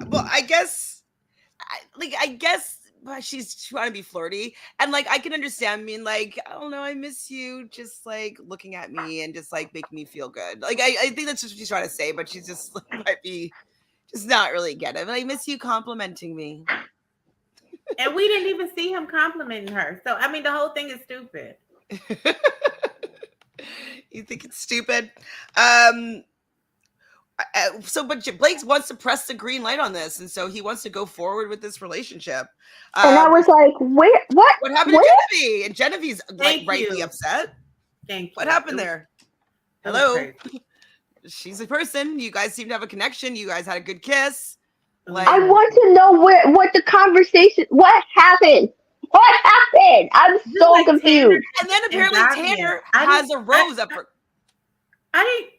Well, I guess she's trying to be flirty, and like I can understand being like, I don't know, I miss you, just like looking at me and just like making me feel good. Like I think that's just what she's trying to say, but she's just might be just not really get it. I miss you complimenting me.
And we didn't even see him complimenting her. So I mean, the whole thing is stupid.
You think it's stupid? But Blake wants to press the green light on this, and so he wants to go forward with this relationship.
And I was like, "Where?
What happened to Genevieve?" And Genevieve's like rightly upset.
Thank you.
What happened there? Hello. she's a person. You guys seem to have a connection. You guys had a good kiss. Like,
I want to know what the conversation. What happened? What happened? I'm
Just
so
like Tanner
confused.
and then
and
apparently
Davia.
Tanner has a rose up her.
I'm like,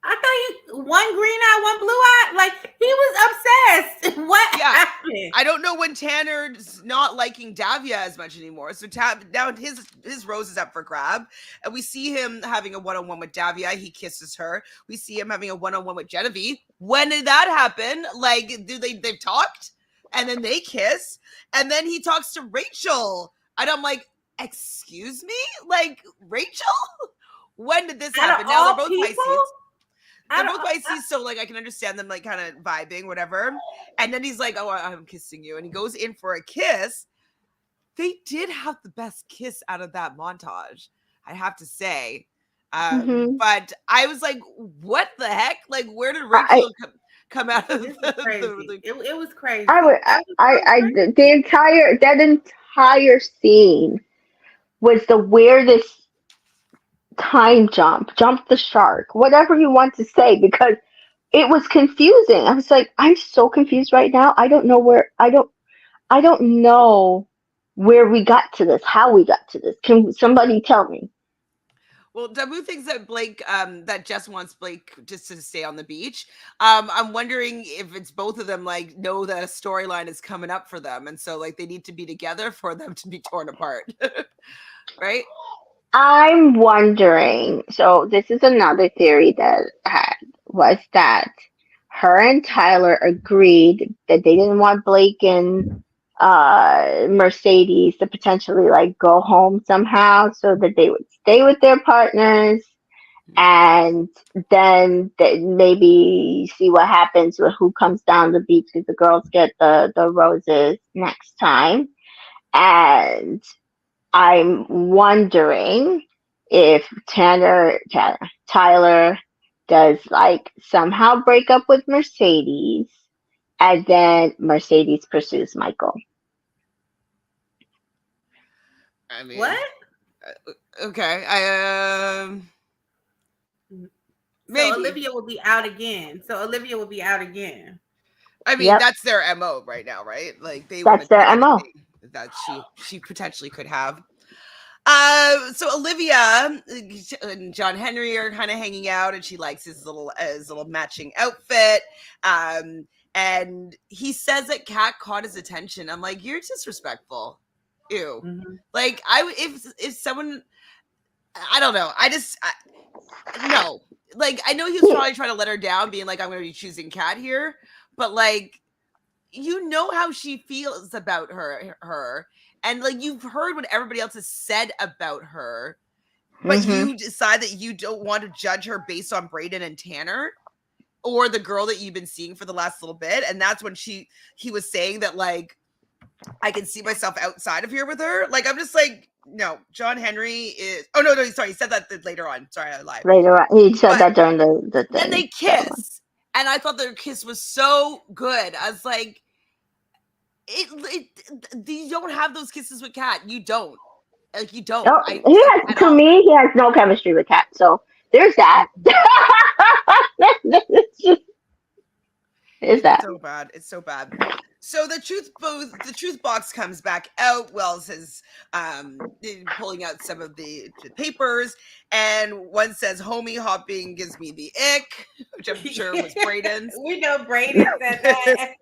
I thought he one green eye, one blue eye. Like he was obsessed. What happened?
I don't know when Tanner's not liking Davia as much anymore. So now his rose is up for grab, and we see him having a one-on-one with Davia. He kisses her. We see him having a one-on-one with Genevieve. When did that happen? Like, they've talked, and then they kiss, and then he talks to Rachel, and I'm like, excuse me, like Rachel. When did this happen? Now they're both Pisces. They're both Pisces, so like I can understand them like kind of vibing, whatever. And then he's like, "Oh, I'm kissing you," and he goes in for a kiss. They did have the best kiss out of that montage, I have to say. But I was like, "What the heck? Like, where did Rachel come out of?"
It was crazy.
That entire scene was the weirdest time jump the shark, whatever you want to say, because it was confusing. I was like, I'm so confused right now. I don't know where we got to this, how we got to this. Can somebody tell me?
Well, Dabu thinks that Blake, that Jess wants Blake just to stay on the beach. I'm wondering if it's both of them, like, know that a storyline is coming up for them, and so like they need to be together for them to be torn apart, right?
I'm wondering. So this is another theory that I had, was that her and Tyler agreed that they didn't want Blake and Mercedes to potentially like go home somehow, so that they would stay with their partners, and then maybe see what happens with who comes down the beach, because the girls get the roses next time. And I'm wondering if Tyler does like somehow break up with Mercedes, and then Mercedes pursues Michael.
I mean,
what?
Okay, maybe
so Olivia will be out again.
I mean, that's their MO right now, right? Like they
that's their MO
that she potentially could have. So Olivia and John Henry are kind of hanging out, and she likes his little matching outfit. And he says that Kat caught his attention. I'm like, you're disrespectful. Ew. Mm-hmm. Like if someone, I don't know. No. Like I know he was probably trying to let her down, being like, I'm going to be choosing Kat here, but like, you know how she feels about her. And like you've heard what everybody else has said about her, but you decide that you don't want to judge her based on Brayden and Tanner or the girl that you've been seeing for the last little bit. And that's when he was saying that like, I can see myself outside of here with her. Like, I'm just like, no, John Henry is, oh no, sorry. He said that later on. Sorry, I lied.
Later on. He said that during the thing.
Then they kiss. And I thought their kiss was so good. I was like, you don't have those kisses with Kat. You don't. Like, you don't.
No, me, he has no chemistry with Kat. So there's that. Is that
so bad? It's so bad. So the truth box comes back out. Wells is pulling out some of the papers, and one says homie hopping gives me the ick, which I'm sure was Brayden's.
We know Brayden said that.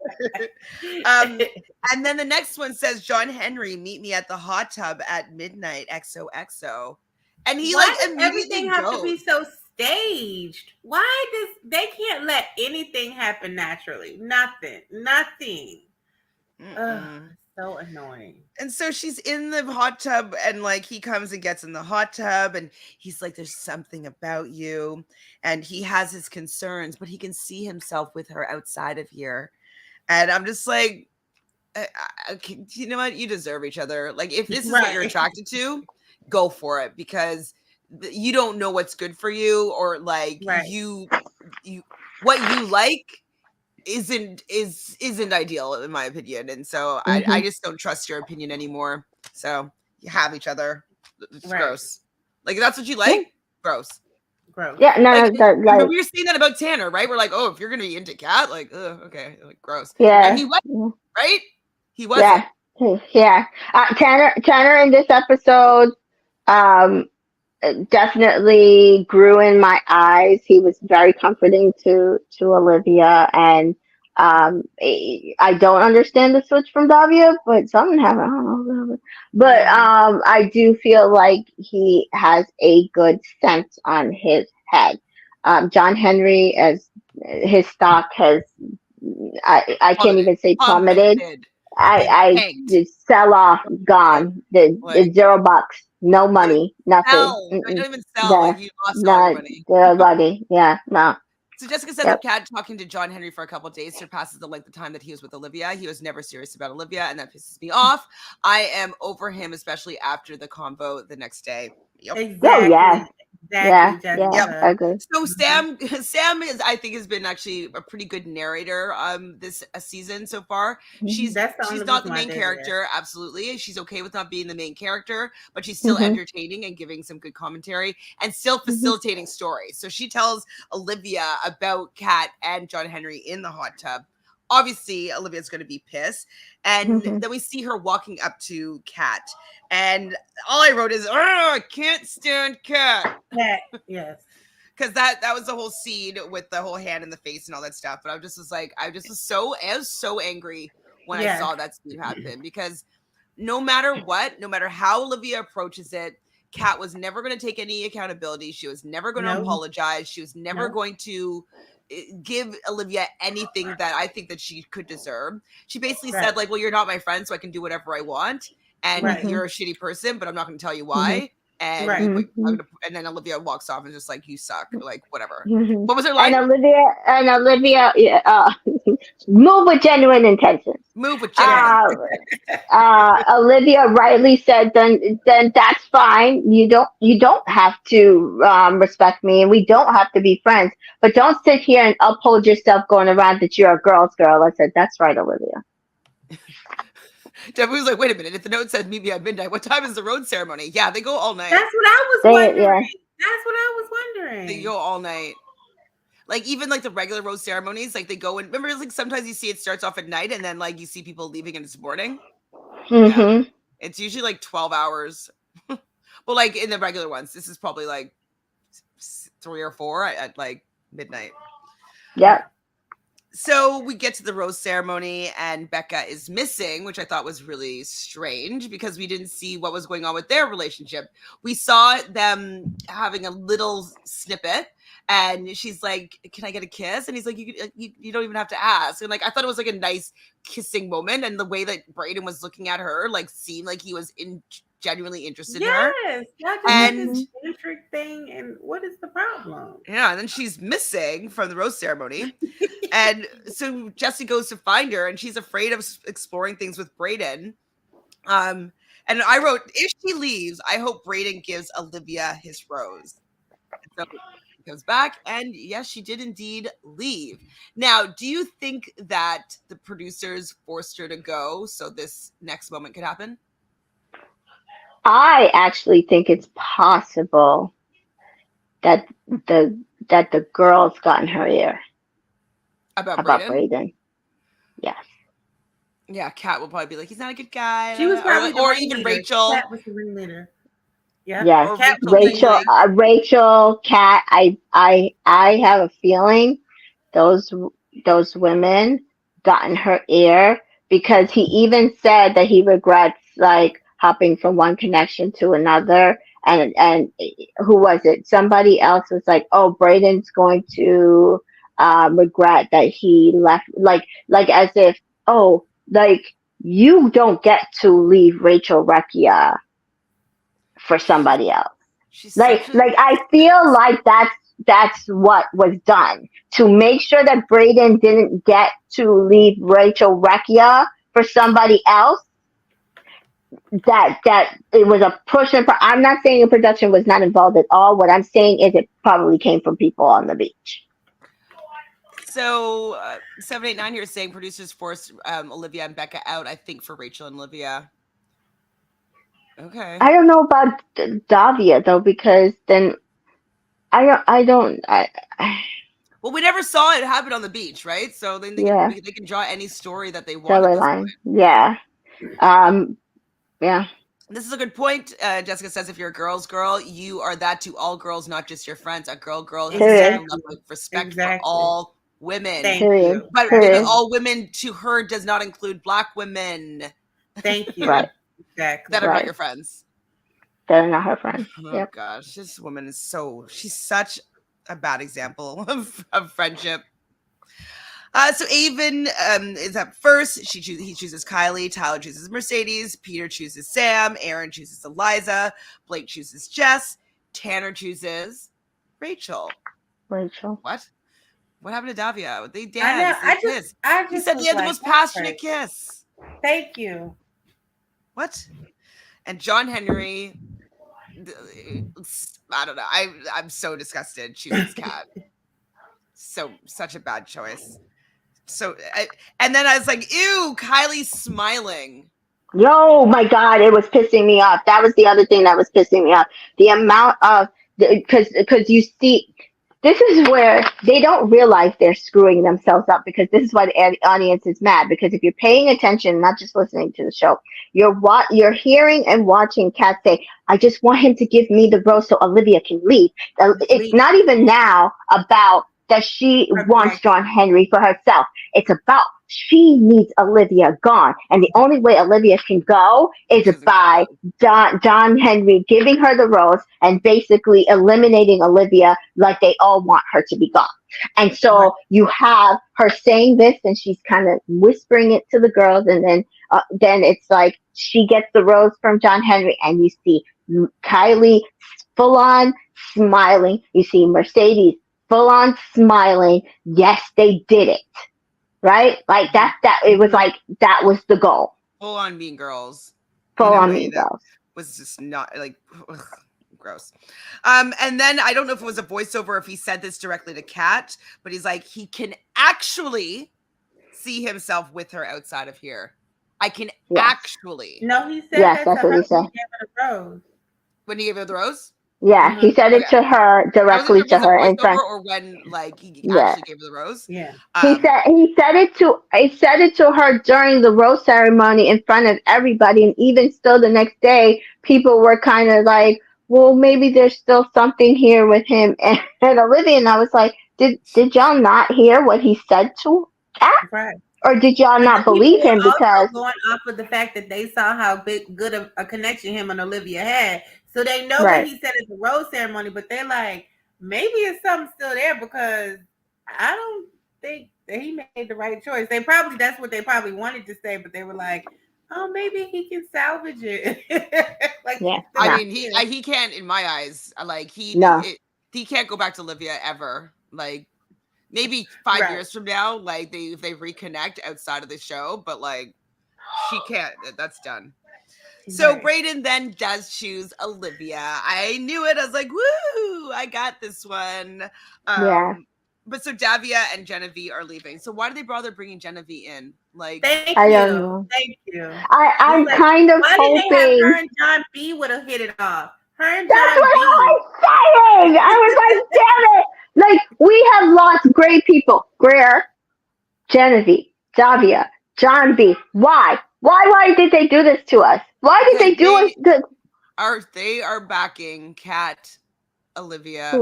And then the next one says John Henry, meet me at the hot tub at midnight, XOXO. And he
Why does everything have to be so staged? Why they can't let anything happen naturally? Nothing. So annoying.
And so she's in the hot tub, and like he comes and gets in the hot tub, and he's like, there's something about you, and he has his concerns, but he can see himself with her outside of here. And I'm just like, you know what, you deserve each other. Like, if this is what you're attracted to, go for it, because you don't know what's good for you, or like you what you like isn't ideal in my opinion. And so I just don't trust your opinion anymore. So you have each other. It's gross. Like, if that's what you like, gross.
Gross.
Yeah, no,
Like,
no, that,
remember
like,
we were saying that about Tanner, right? We're like, oh, if you're gonna be into Cat, like, ugh, okay, like gross. And
yeah,
he was, right? He wasn't.
yeah, yeah. Tanner in this episode, um, definitely grew in my eyes. He was very comforting to Olivia, and I don't understand the switch from Davia, but something happened. I don't know. But I do feel like he has a good sense on his head. John Henry, as his stock has, I can't
Plummeted.
even say plummeted.
Plummeted. Like
I
tanked.
just sell off,
Yep.
gone. The
Like
$0, no
don't even
money, nothing.
sell. Right? Don't even sell.
The
Like you lost all your
not
money.
the money. Yeah, no.
So Jessica said that
Yep.
Cat talking to John Henry for a couple of days surpasses the length of time that he was with Olivia. He was never serious about Olivia, and that pisses me off. I am over him, especially after the convo the next day. Yep.
Oh yeah,
Exactly.
yeah,
Exactly,
yeah.
Yep.
Jessica.
Agree.
So
Mhm.
Sam is, I think, has been actually a pretty good narrator this season so far.
Mhm.
She's
That's the
she's
only
not
reason
the
why
main
they're there.
character, absolutely. She's okay with not being the main character, but she's still
Mhm.
entertaining and giving some good commentary and still
Mhm.
facilitating stories. So she tells Olivia about Kat and John Henry in the hot tub. Obviously, Olivia's going to be pissed, and
Mhm.
then we see her walking up to Kat, and all I wrote is, "Oh, I can't stand Kat."
That, yes.
Because that was the whole scene with the whole hand in the face and all that stuff. But I was so angry when I
Yes.
saw that scene happen, because no matter what, no matter how Olivia approaches it, Kat was never going to take any accountability. She was never going to
No.
apologize. She was never
No.
going to give Olivia anything that I think that she could deserve. She basically
Right.
said, like, well, you're not my friend, so I can do whatever I want. And
Right.
Mhm.
you're a shitty person, but I'm not going to tell you
Mhm.
why. And
Right.
Mhm.
and then Olivia walks off and just like, you suck, like whatever.
Mhm.
What was her line?
And Olivia, yeah, move with genuine intentions.
Move with genuine.
Uh, Olivia rightly said, then that's fine. You don't have to respect me, and we don't have to be friends. But don't sit here and uphold yourself going around that you're a girl's girl. I said, that's right, Olivia.
Debbie was like, wait a minute. If the note says meet me at midnight, what time is the road ceremony? Yeah, they go all night.
That's what I was wondering.
Yeah.
That's what I was
They
wondering.
go all night. Like even like the regular rose ceremonies, like they go and remember, like sometimes you see it starts off at night and then like you see people leaving and it's morning. Yeah.
Mhm.
It's usually like 12 hours. But like in the regular ones, this is probably like 3 or 4 at like midnight.
Yep.
So we get to the rose ceremony and Becca is missing, which I thought was really strange because we didn't see what was going on with their relationship. We saw them having a little snippet and she's like, can I get a kiss? And he's like, you don't even have to ask. And like, I thought it was like a nice kissing moment. And the way that Brayden was looking at her, like seemed like he was genuinely interested in her.
Yes. Y'all just
And
did this tantric thing, and what is the problem?
yeah, and then she's missing from the rose ceremony. And so Jesse goes to find her and she's afraid of exploring things with Brayden. And I wrote, if she leaves, I hope Brayden gives Olivia his rose. So he comes back and yes, she did indeed leave. Now, do you think that the producers forced her to go so this next moment could happen?
I actually think it's possible that the girls got in her ear
About
about
Brayden?
Brayden. Yes.
Yeah, Kat will probably be like, he's not a good guy.
She was probably the
or even
ringleader.
Rachel.
Cat was the ringleader. Yeah.
Yes.
Or
Cat
Rachel
was the
being like,
Rachel, Kat. I have a feeling those women got in her ear because he even said that he regrets like hopping from one connection to another. And who was it? Somebody else was like, "Oh, Braden's going to regret that he left." Like as if, oh, like you don't get to leave Rachel Recchia for
she's
somebody else.
such a
Like I feel like that's what was done to make sure that Brayden didn't get to leave Rachel Recchia for somebody else. That it was a push and I'm not saying the production was not involved at all. What I'm saying is it probably came from people on the beach.
So 789 here is saying producers forced Olivia and Becca out, I think, for Rachel and Olivia. Okay.
I don't know about Davia though, because then
Well, we never saw it happen on the beach, right? So then
Yeah.
they can draw any story that they want at this
Storyline.
point.
Yeah. Yeah.
This is a good point. Jessica says, if you're a girl's girl, you are that to all girls, not just your friends. A girl has a
Period.
certain level of respect for
Exactly.
all women.
Thank
Period.
you.
But
Thank
Period.
you.
all women to her does not include Black women
Thank you.
Right.
Exactly.
that are not
Right.
your friends.
They're not her friends.
Oh
Yep.
gosh, this woman is she's such a bad example of friendship. So Avon is up first. He chooses Kylie. Tyler chooses Mercedes. Peter chooses Sam. Aaron chooses Eliza. Blake chooses Jess. Tanner chooses Rachel.
Rachel.
What? What happened to Davia? They
I know.
danced. They kissed.
I
He
just
said
was
they had the
like,
most
that's
passionate
crazy.
kiss.
Thank you.
What? And John Henry, I don't know. I'm so disgusted. Chooses Cat. Such a bad choice. And then I was like, ew, Kylie's smiling.
Yo, my God, it was pissing me off. That was the other thing that was pissing me off. The amount of, because you see, this is where they don't realize they're screwing themselves up, because this is why the audience is mad. Because if you're paying attention, not just listening to the show, you're hearing and watching Kat say, "I just want him to give me the rose so Olivia can leave." It's not even now about that she wants John Henry for herself. It's about she needs Olivia gone. And the only way Olivia can go is by John Henry giving her the rose and basically eliminating Olivia, like they all want her to be gone. And so you have her saying this, and she's kind of whispering it to the girls, and then it's like she gets the rose from John Henry, and you see Kylie full on smiling. You see Mercedes full on smiling. Yes, they did it. Right? Like that it was like that was the goal.
Full on Mean Girls.
Full on Mean Girls.
Was just not like ugh, gross. And then I don't know if it was a voiceover or if he said this directly to Kat, but he's like, he can actually see himself with her outside of here. I can actually.
No, he said that
that's what he said.
When he gave her the rose?
Yeah, he said it to her directly to her in front.
Or when like he actually gave her the rose.
Yeah.
He said it to her during the rose ceremony in front of everybody, and even still the next day, people were kind of like, well, maybe there's still something here with him and Olivia. And I was like, did y'all not hear what he said to Kat?
Right.
Or did y'all not believe him? Because
going off of the fact that they saw how good of a connection him and Olivia had. So they know what he said at the rose ceremony, but they're like, maybe it's something still there, because I don't think that he made the right choice. That's what they probably wanted to say, but they were like, oh, maybe he can salvage it.
I mean, he can't, in my eyes, like he can't go back to Olivia ever. Like maybe 5 years from now, like if they reconnect outside of the show, but like she can't. That's done. So Brayden then does choose Olivia. I knew it. I was like, woo, I got this one. But so Davia and Genevieve are leaving. So why do they bother bringing Genevieve in? Like,
I don't know.
Thank you.
I'm like, kind of hoping.
Why didn't they have her and John B would have hit it off? Her and
That's
John
what
B.
I was saying. I was like, damn it. Like, we have lost great people. Greer, Genevieve, Davia, John B. Why? Why did they do this to us? Why did they do us good?
They are backing Kat, Olivia,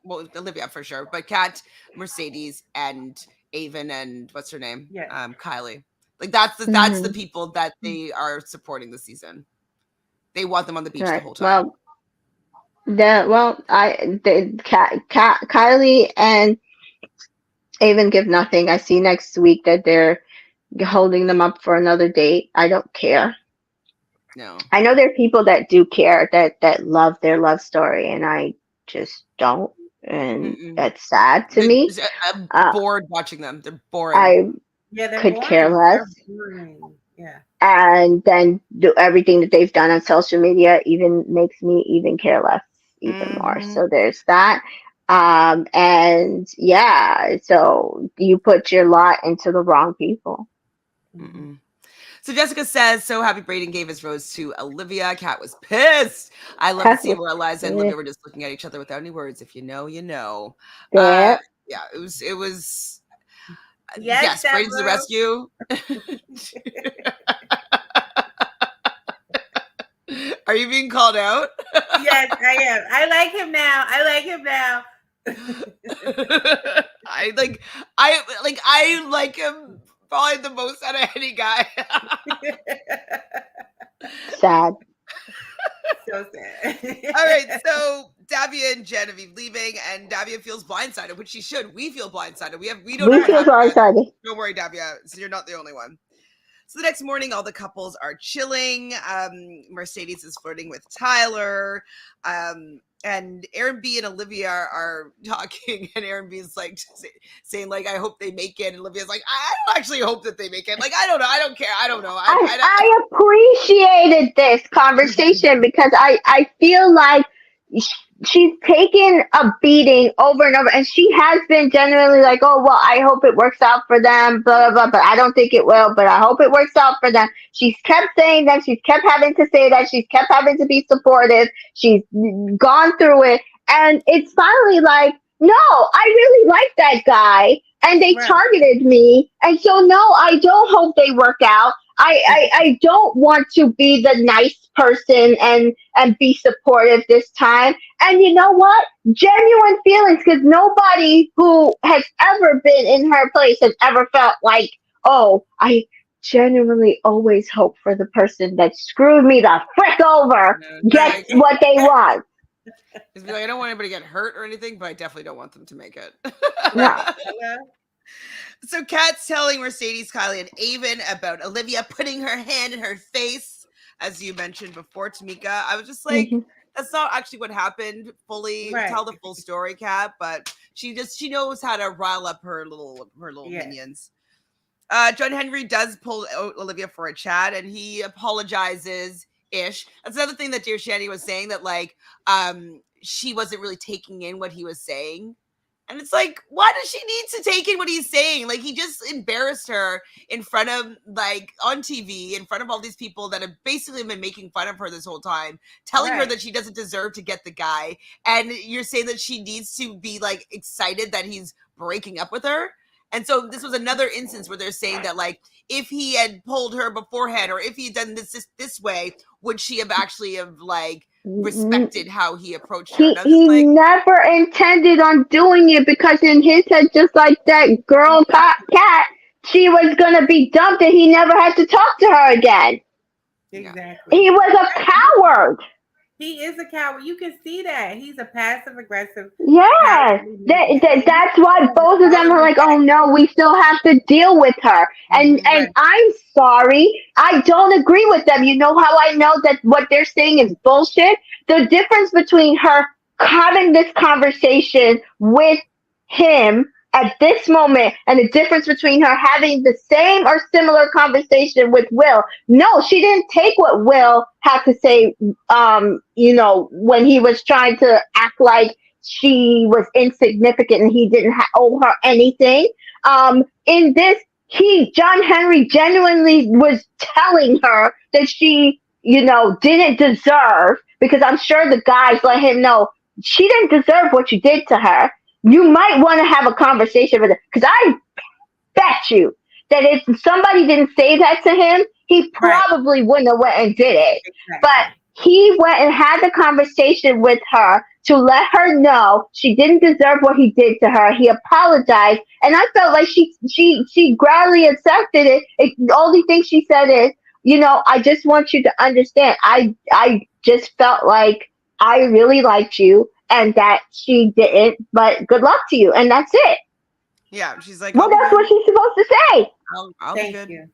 well, Olivia for sure, but Kat, Mercedes, and Avon, and what's her name? Kylie. Like that's the people that they are supporting this season. They want them on the beach the whole time.
Kylie and Avon give nothing. I see next week that they're holding them up for another date. I don't care.
No.
I know there are people that do care, that love their love story, and I just don't. And that's sad to me.
I'm bored watching them. They're boring.
I could care less.
Yeah.
And then do everything that they've done on social media even makes me even care less even more. So there's that. And yeah, so you put your lot into the wrong people.
So Jessica says, so happy Braden gave his rose to Olivia. Kat was pissed. I love to see where Eliza and Olivia were just looking at each other without any words. If you know, you know.
There.
Yeah, it was
Yes,
Braden's the rescue. Are you being called out?
Yes, I am. I like him now.
I like him probably the most out of any guy.
Sad.
So sad.
All right, so Davia and Genevieve leaving, and Davia feels blindsided, which she should. We feel blindsided. We don't know what
feel
happened.
blindsided.
Don't worry, Davia. So you're not the only one. So the next morning, all the couples are chilling. Mercedes is flirting with Tyler. And Aaron B and Olivia are talking, and Aaron B is like saying, like, I hope they make it. And Olivia's like, I don't actually hope that they make it. Like, I don't know. I don't care. I don't know.
I appreciated this conversation because I feel like she's taken a beating over and over, and she has been genuinely like, oh, well, I hope it works out for them, blah, blah, blah, but I don't think it will, but I hope it works out for them. She's kept saying that. She's kept having to say that. She's kept having to be supportive. She's gone through it, and it's finally like, no, I really like that guy, and they targeted me, and so no, I don't hope they work out. I don't want to be the nice person and be supportive this time. And you know what? Genuine feelings, because nobody who has ever been in her place has ever felt like, oh, I genuinely always hope for the person that screwed me the frick over gets what they want.
Like, I don't want anybody to get hurt or anything, but I definitely don't want them to make it.
No.
So Kat's telling Mercedes, Kylie, and Avon about Olivia putting her hand in her face, as you mentioned before, Tamika. I was just like, that's not actually what happened. Fully tell the full story, Kat, but she knows how to rile up her little minions. John Henry does pull Olivia for a chat, and he apologizes. Ish. That's another thing that Dear Shandy was saying, that like she wasn't really taking in what he was saying. And it's like, why does she need to take in what he's saying? Like, he just embarrassed her in front of, like, on TV, in front of all these people that have basically been making fun of her this whole time, telling her that she doesn't deserve to get the guy. And you're saying that she needs to be, like, excited that he's breaking up with her. And so this was another instance where they're saying that, like, if he had pulled her beforehand, or if he had done this way, would she have actually respected how he approached her?
He never intended on doing it, because in his head, just like that girl Cat, she was going to be dumped and he never had to talk to her again.
Exactly.
He was a coward.
He is a coward. You can see that. He's a passive aggressive.
Yes. That's why both of them are like, oh no, we still have to deal with her. And I'm sorry. I don't agree with them. You know how I know that what they're saying is bullshit? The difference between her having this conversation with him at this moment, and the difference between her having the same or similar conversation with Will. No, she didn't take what Will had to say, when he was trying to act like she was insignificant and he didn't owe her anything. In this, John Henry genuinely was telling her that she, didn't deserve, because I'm sure the guys let him know she didn't deserve what you did to her. You might want to have a conversation with her, because I bet you that if somebody didn't say that to him, he probably wouldn't have went and did it. Exactly. But he went and had the conversation with her to let her know she didn't deserve what he did to her. He apologized, and I felt like she gladly accepted it. The only thing she said is, I just want you to understand, I just felt like I really liked you, and that she didn't, but good luck to you. And that's it.
Yeah. She's like,
well, that's what she's supposed to say.
I'll be good.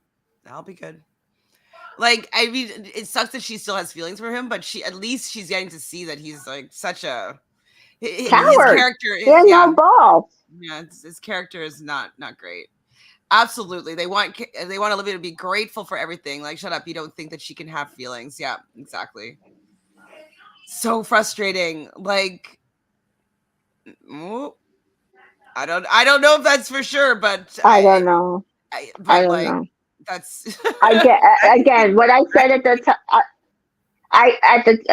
I'll be good. Like, I mean, it sucks that she still has feelings for him, but at least she's getting to see that he's like such a
coward.
His character is,
no balls.
Yeah, his character is not great. Absolutely. They want Olivia to be grateful for everything. Like, shut up. You don't think that she can have feelings. Yeah, exactly. So frustrating. Like, I don't know if that's for sure, but
I don't know.
I don't know. That's
I get again what I said at the top.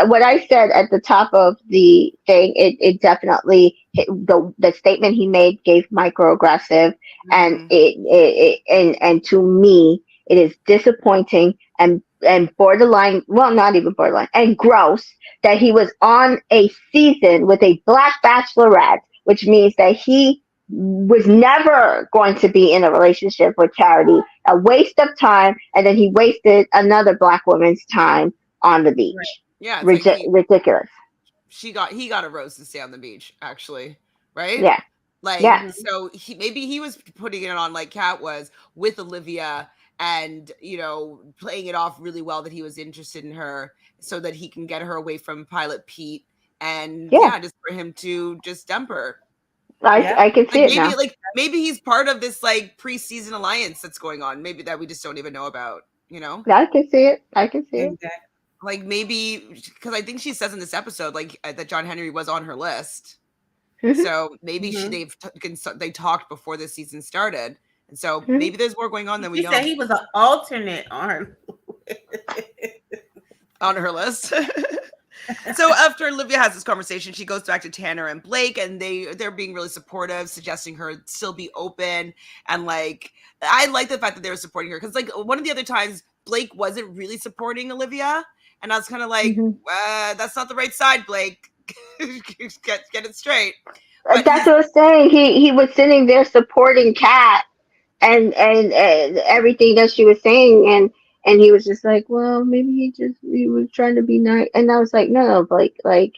What I said at the top of the thing, it definitely hit, the statement he made gave microaggressive, and
Mhm.
and to me it is disappointing and borderline, well, not even borderline, and gross that he was on a season with a black bachelorette, which means that he was never going to be in a relationship with Charity, a waste of time, and then he wasted another black woman's time on the
Right.
beach.
Yeah, it's like
Ridiculous.
he got a rose to stay on the beach, actually, right?
Yeah.
Like,
Yeah.
Mhm.
so maybe he was putting it on like Kat was with Olivia, and playing it off really well that he was interested in her, so that he can get her away from Pilot Pete, and
Yeah.
yeah, just for him to just dump her.
Yep.
I can see it now.
Like maybe he's part of this like preseason alliance that's going on, maybe that we just don't even know about,
I can see it. I can see it.
Exactly.
like maybe because I think she says in this episode like that John Henry was on her list.
Hmm.
So maybe
Mhm.
they talked before the season started, and so
Hmm.
maybe there's more going on than we
She said
know
he was an alternate on her.
on her list. So after Olivia has this conversation, she goes back to Tanner and Blake, and they're being really supportive, suggesting her still be open, and like I like the fact that they were supporting her because like one of the other times Blake wasn't really supporting Olivia, and I was kind of like,
Hmm.
that's not the right side, Blake. get it straight. But
That's
he's
what I was saying. He was sitting there supporting Kat and everything that she was saying, and he was just like, well, maybe he was trying to be nice, and I was like, no, like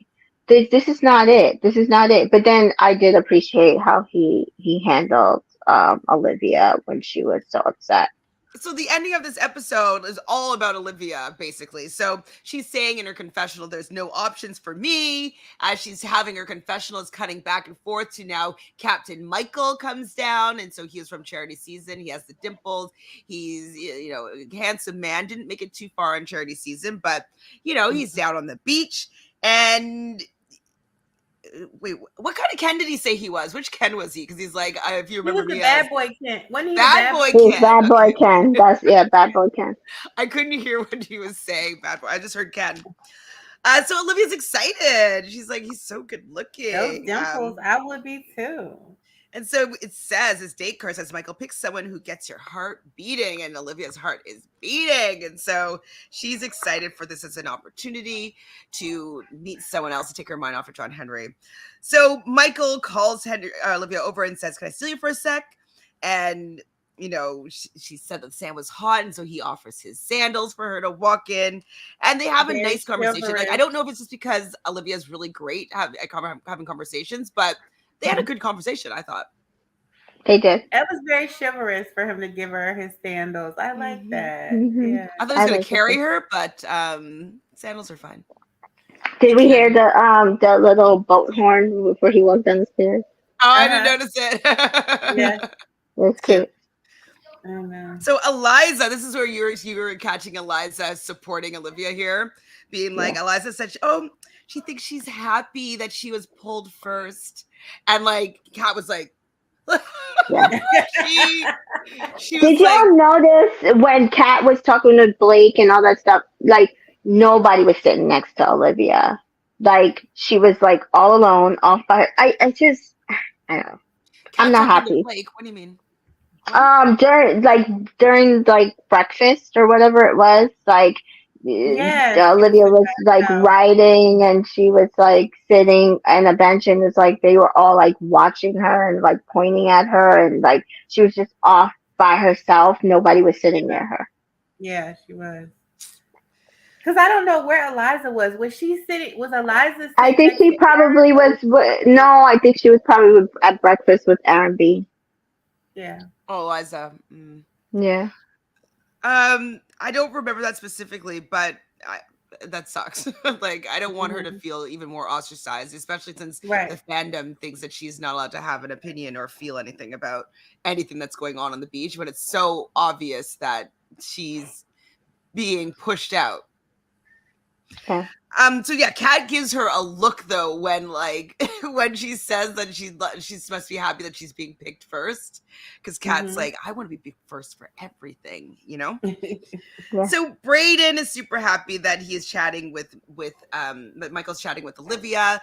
this is not it. This is not it. But then I did appreciate how he handled Olivia when she was so upset.
so the ending of this episode is all about Olivia, basically. So she's saying in her confessional, "There's no options for me." As she's having her confessional, is cutting back and forth to now Captain Michael comes down, and so he is from Charity Season. He has the dimples. He's a handsome man. Didn't make it too far in Charity Season, but he's down on the beach. And wait, what kind of Ken did he say he was? Which Ken was he? Because he's like, if you
He
remember
was the
me as
bad boy Kent. Wasn't he the
bad
bad
boy
boy?
He's
Ken.
bad boy
Okay.
Ken. That's, yeah, bad boy Ken.
I couldn't hear what he was saying. Bad boy. I just heard Ken. So Olivia's excited. She's like, he's so good
Those
looking.
dimples, I would be too.
And so it says, his date card says, Michael, pick someone who gets your heart beating. And Olivia's heart is beating. And so she's excited for this as an opportunity to meet someone else to take her mind off of John Henry. So Michael calls Olivia over and says, can I steal you for a sec? And she said that Sam was hot, and so he offers his sandals for her to walk in, and they have a
Very
nice conversation. Like, I
chivalrous.
don't know if it's just because Olivia's really great having conversations, but they had a good conversation, I thought.
They did.
That was very chivalrous for him to give her his sandals. I like that.
Hmm.
Yeah.
I thought he
I
was going to
like it
carry
too.
her, but sandals are fine.
Did
Hey,
we hear
Ken.
the little boat horn before he walked down the stairs?
Oh, I didn't
Uh-huh.
notice
Yeah.
it.
It was
Cute.
cute.
I know.
So Eliza, this is where you were catching Eliza supporting Olivia here, being like,
Yeah.
Eliza said, she thinks she's happy that she was pulled first, and like Kat was like,
Yeah.
she she was
Did
like,
y'all notice when Kat was talking to Blake and all that stuff? Like nobody was sitting next to Olivia. Like she was like all alone, off by her. I just, I don't know. I'm
Kat
not
talking to
happy.
Blake. What do you mean? What?
During like breakfast or whatever it was, like
Yes, she was
Olivia
talking
was like
about.
writing and she was like sitting on a bench, and it's like they were all like watching her and like pointing at her, and like she was just off by herself. Nobody was sitting near her.
Yeah, she was. Because I don't know where Eliza was. Was she sitting? Was Eliza
I
sitting
think
next
she
to Aaron?
probably was. No, I think she was probably at breakfast with Aaron B.
Yeah.
Oh, Eliza. Mm.
Yeah.
I don't remember that specifically, but that sucks. Like, I don't want her to
Mhm.
feel even more ostracized, especially since
Right.
the fandom thinks that she's not allowed to have an opinion or feel anything about anything that's going on the beach, when it's so obvious that she's being pushed out.
Yeah.
So yeah, Kat gives her a look though when like when she says that she must be happy that she's being picked first, because Kat's like, I want to be picked first for everything, you know.
Yeah.
So Brayden is super happy that he is chatting with that Michael's chatting with Olivia.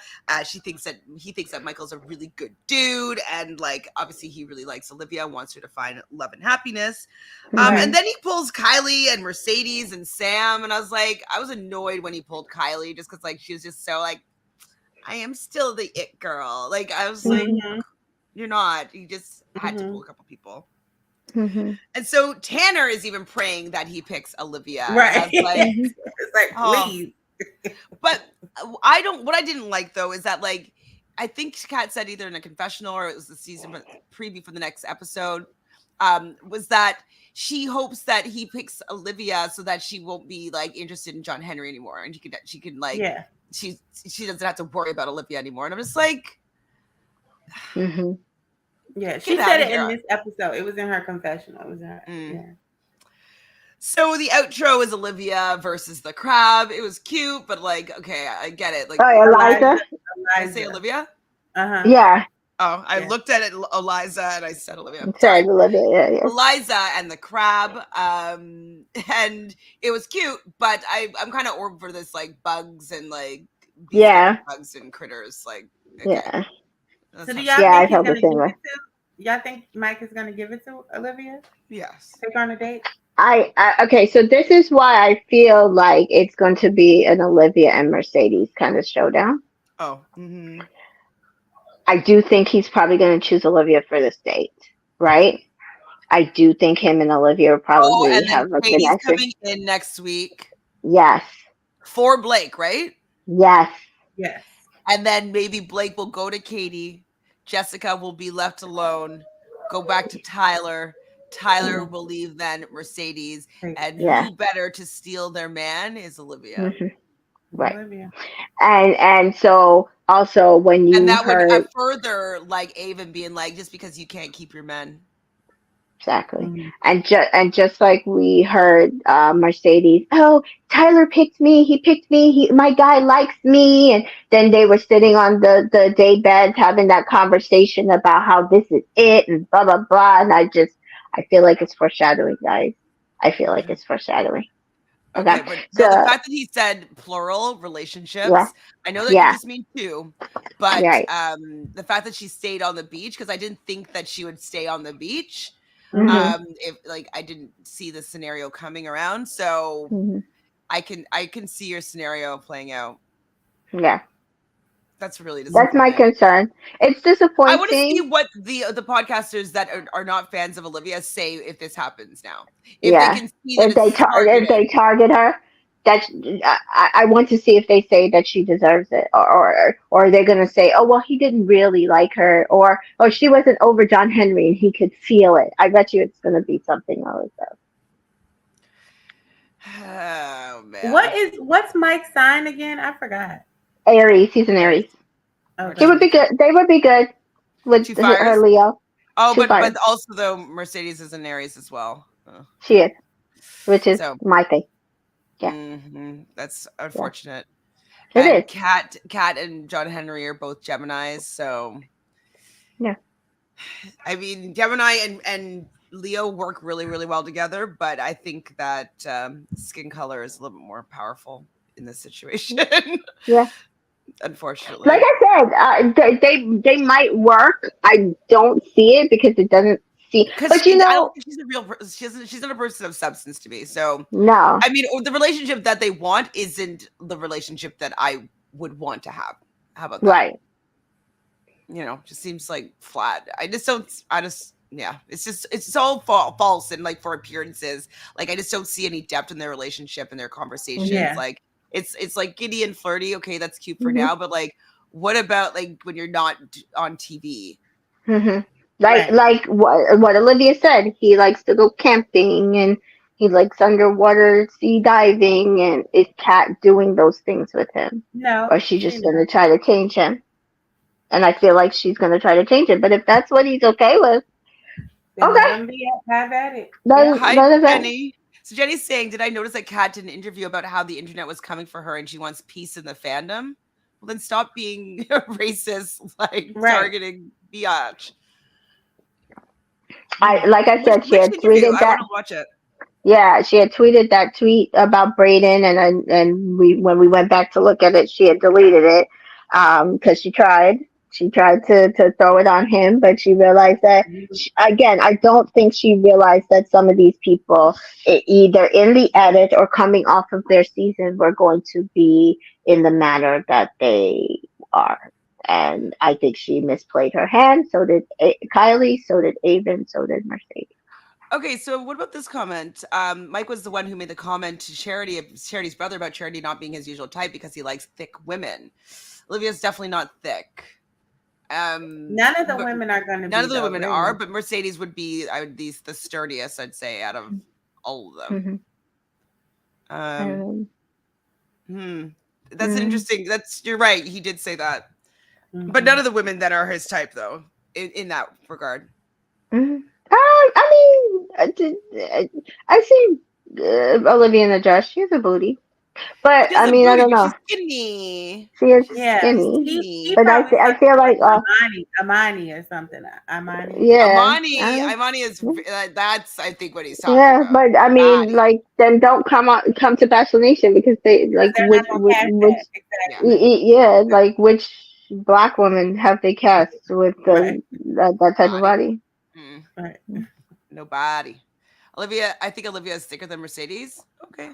He thinks that Michael's a really good dude, and like obviously he really likes Olivia, wants her to find love and happiness. And then he pulls Kylie and Mercedes and Sam, and I was annoyed when he pulled Kylie just because like she was just so like, I am still the it girl. Like I was like, you're not. You just had to pull a couple people. And so Tanner is even praying that he picks Olivia.
Right.
And I was like,
it's like, please.
But what I didn't like though is that like, I think Kat said either in a confessional or it was the season preview for the next episode, was that she hopes that he picks Olivia so that she won't be like interested in John Henry anymore. And she can like, she doesn't have to worry about Olivia anymore. And I'm just like,
yeah, she said it in this episode. It was in her confessional. It was in her, yeah.
So the outro is Olivia versus the crab. It was cute, but like, okay, I get it. Like,
Eliza.
I say Olivia?
Yeah.
Oh, I looked at it, Eliza, and I said Olivia.
Said Olivia, yeah.
Eliza and the crab. And it was cute, but I'm kind of over this like bugs and like bugs and critters. Like, okay.
Yeah.
So do y'all think he's gonna give it to? Y'all think Mike is gonna give it to Olivia?
Yes.
Take her on a date.
Okay, so this is why I feel like it's going to be an Olivia and Mercedes kind of showdown.
Oh.
I do think he's probably going to choose Olivia for this date, right? I do think him and Olivia will probably have a
Katie's
connection.
Coming in next week.
Yes.
For Blake, right?
Yes.
Yes.
And then maybe Blake will go to Katie. Jessica will be left alone. Go back to Tyler. Tyler will leave then Mercedes. And who better to steal their man is Olivia.
Right. Olivia. And so also when you
would further like Avon being like, just because you can't keep your men.
Exactly. And just like we heard Mercedes, oh, Tyler picked me. He picked me. My guy likes me. And then they were sitting on the day bed having that conversation about how this is it and blah, blah, blah. And I feel like it's foreshadowing, guys. I feel like it's foreshadowing.
Okay, but so, the fact that he said plural relationships, I know that could just mean two, but the fact that she stayed on the beach, because I didn't think that she would stay on the beach. If like I didn't see the scenario coming around, so I can see your scenario playing out.
Yeah.
That's really disappointing.
That's my concern. It's disappointing.
I want to see what the podcasters that are not fans of Olivia say if this happens now. If they can see that
if they target her, I want to see if they say that she deserves it, or are they going to say, oh well, he didn't really like her, or she wasn't over John Henry and he could feel it. I bet you it's going to be something like that.
Oh man.
What's Mike's sign again? I forgot.
Aries. He's an Aries. Okay. They would be good. They would be good with her Leo.
Oh, but also though Mercedes is an Aries as well.
She is, which is my thing. Yeah,
that's unfortunate.
Yeah. It is.
Kat and John Henry are both Geminis, so
yeah.
I mean, Gemini and Leo work really, really well together, but I think that skin color is a little bit more powerful in this situation.
Yeah.
Unfortunately,
like I said, they might work. I don't see it because it doesn't see. But I don't think
she's a real person. She's not a person of substance to me. So
no,
I mean, the relationship that they want isn't the relationship that I would want to have. How about that?
Right.
Just seems like flat. Yeah, it's all false and like for appearances. Like I just don't see any depth in their relationship and their conversations. Yeah. Like it's like giddy and flirty. Okay, that's cute for now, but like, what about like when you're not on TV?
Like what Olivia said, he likes to go camping and he likes underwater sea diving, and is Kat doing those things with him?
No.
Or is she just going to try to change him? And I feel like she's going to try to change him. But if that's what he's okay with,
then okay, have at it.
Hi, Penny. So Jenny's saying, did I notice that Kat did an interview about how the internet was coming for her and she wants peace in the fandom? Well, then stop being racist, like
Right.
targeting biatch.
Like I said, she
Which
had
interview?
tweeted
I want
that.
to watch it.
Yeah, she had tweeted that tweet about Braden, and we when we went back to look at it, she had deleted it because she tried to throw it on him, but she realized that again, I don't think she realized that some of these people either in the edit or coming off of their season were going to be in the manner that they are. And I think she misplayed her hand. So did Kylie. So did Avon. So did Mercedes.
Okay, so what about this comment? Mike was the one who made the comment to Charity's brother about Charity not being his usual type because he likes thick women. Olivia's definitely not thick.
None of the
But
women are going to
none
be
of the
though,
women are,
really.
but Mercedes would be the sturdiest, I'd say, out of all of them.
Mm-hmm.
Um,
Mm-hmm.
that's an interesting. You're right. He did say that, but
Mm-hmm.
none of the women that are his type, though, in that regard.
Mm-hmm. I mean, I see Olivia in the dress. She has a booty, but
She has
I
a
mean, I
booty,
don't
but
know.
she's skinny.
She is
Yeah,
She's
skinny,
he
skinny.
but
probably
I
said
feel like,
Amani or something. Amani.
yeah,
Imani is that's I think what he's talking
yeah.
about.
But I mean,
Imani.
like, then don't come to Bachelor Nation because they
Because
like
they're not gonna catch
which
that.
Yeah.
Exactly.
yeah, like which black woman have they cast with
Right.
that type of
Body.
body?
Mm,
Right.
nobody. I think Olivia is thicker than Mercedes. Okay.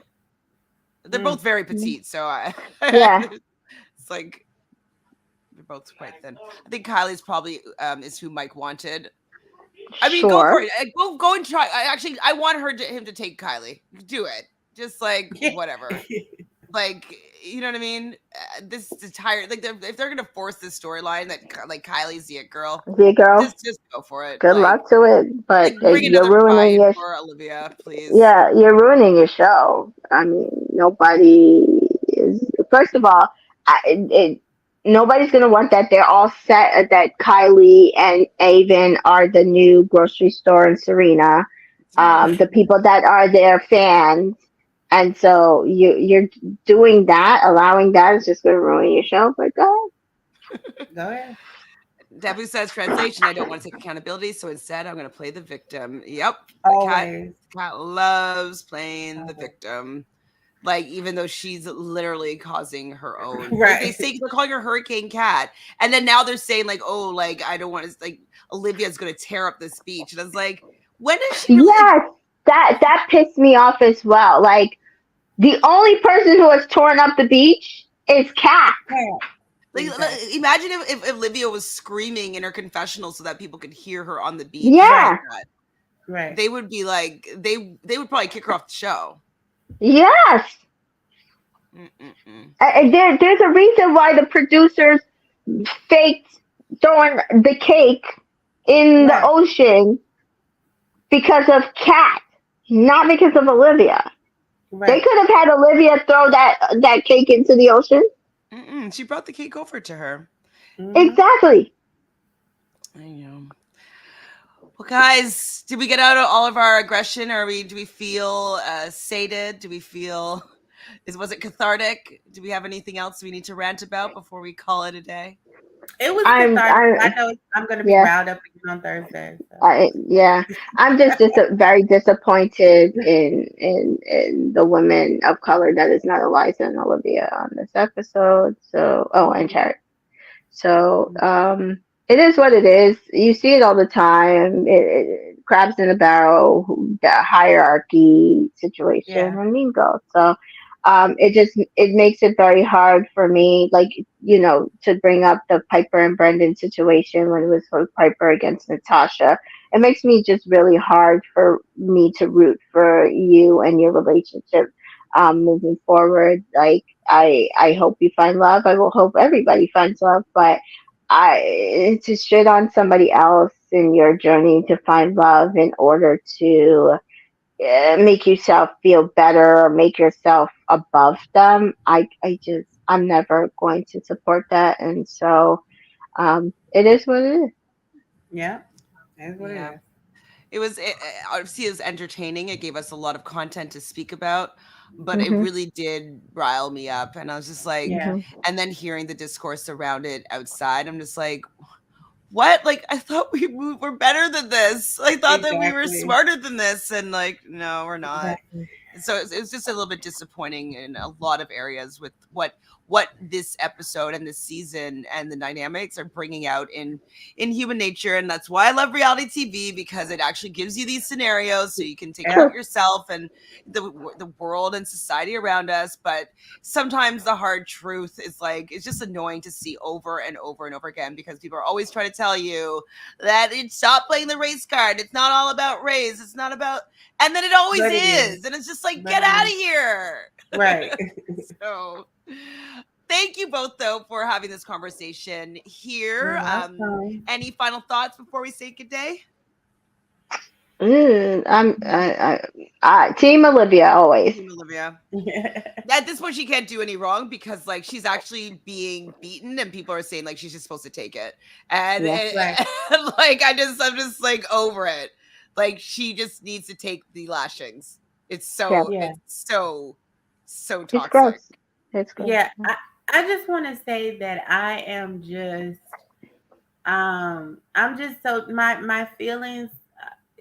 They're
Mm.
both very
Mm.
petite, so
Yeah,
it's like they're both quite thin. I think Kylie's probably is who Mike wanted. I mean, go for
sure.
it. Go and try. I want him to take Kylie. Do it. Just like whatever. Like, you know what I mean? This is tired. Like, if they're gonna force this storyline that like Kylie's the it girl,
Yeah, girl.
just go for it.
Good luck to it, but
Bring
you're
another
ruining
pride
your
for Olivia, please.
yeah, you're ruining your show. I mean, nobody is. First of all, nobody's gonna want that. They're all set that Kylie and Avon are the new grocery store and Serena. The people that are their fans, and so you're doing that, allowing that is just gonna ruin your show. But go
Go ahead.
Debu says translation. I don't want to take accountability, so instead I'm going to play the victim. Yep,
Always.
Cat loves playing the
Always.
victim. Like, even though she's literally causing her own. Like,
Right.
they're calling her Hurricane Cat, and then now they're saying like, oh, like I don't want to like Olivia's going to tear up this speech, and I was like, when does she really? Like,
yes, that pissed me off as well. Like the only person who has torn up the beach is Kat.
Yeah.
Like,
Exactly.
imagine if Olivia was screaming in her confessional so that people could hear her on the beach.
Yeah.
Right.
They would be like they would probably kick her off the show.
Yes. And there's a reason why the producers faked throwing the cake in the ocean because of Kat, not because of Olivia.
Right.
They could have had Olivia throw that cake into the ocean.
She brought the cake over to her.
Mm-hmm.
Exactly.
I know. Well, guys, did we get out of all of our aggression? Do we feel sated? Do we feel was it cathartic? Do we have anything else we need to rant about before we call it a day?
It was cathartic. I know I'm going to be riled up again on Thursday. So.
I'm just very disappointed in the women of color that is not Eliza and Olivia on this episode. So, and Chad. So, it is what it is. You see it all the time. Crabs in a barrel, the hierarchy situation, and Mean Girls. So, it makes it very hard for me, like to bring up the Piper and Brendan situation when it was for Piper against Natasha. It makes me just really hard for me to root for you and your relationship moving forward. Like I hope you find love. I will hope everybody finds love, but to shit on somebody else in your journey to find love in order to make yourself feel better or make yourself above them. I'm never going to support that, and so it is what it is.
Yeah, that's what it is.
obviously it was entertaining. It gave us a lot of content to speak about, but it
Mhm.
really did rile me up. And I was just like,
Yeah.
Mhm.
and then hearing the discourse around it outside, I'm just like, what? Like, I thought were better than this. I thought that we were
Exactly.
smarter than this. And like, no, we're not.
Exactly.
So it was just a little bit disappointing in a lot of areas with what this episode and this season and the dynamics are bringing out in human nature. And that's why I love reality TV, because it actually gives you these scenarios so you can take
Yeah.
apart yourself and the world and society around us. But sometimes the hard truth is like, it's just annoying to see over and over and over again, because people are always trying to tell you that stop playing the race card. It's not all about race. It's not about, and then it always
But it
is.
is.
And it's just like,
But
get
it
out of
is.
here.
Right.
So thank you both, though, for having this conversation here.
You're welcome.
Any final thoughts before we say good day?
I'm Team Olivia always.
Team Olivia. At this point, she can't do any wrong, because like she's actually being beaten and people are saying like she's just supposed to take it. And,
Yeah.
Right.
and like I'm just like over it. Like she just needs to take the lashings. It's so
Yeah.
Yeah.
it's so toxic.
It's gross. It's gross.
Yeah. I just want to say that I am just I'm just so my feelings,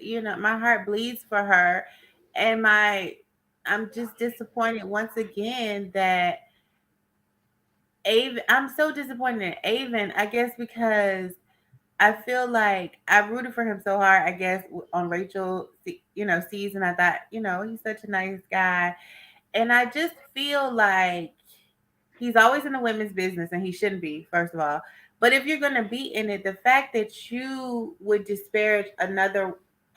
my heart bleeds for her, and I'm just disappointed once again that Avon. I'm so disappointed in Avon. I guess because I feel like I rooted for him so hard. I guess on Rachel, season. I thought, he's such a nice guy, and I just feel like he's always in the women's business, and he shouldn't be, first of all. But if you're going to be in it, the fact that you would disparage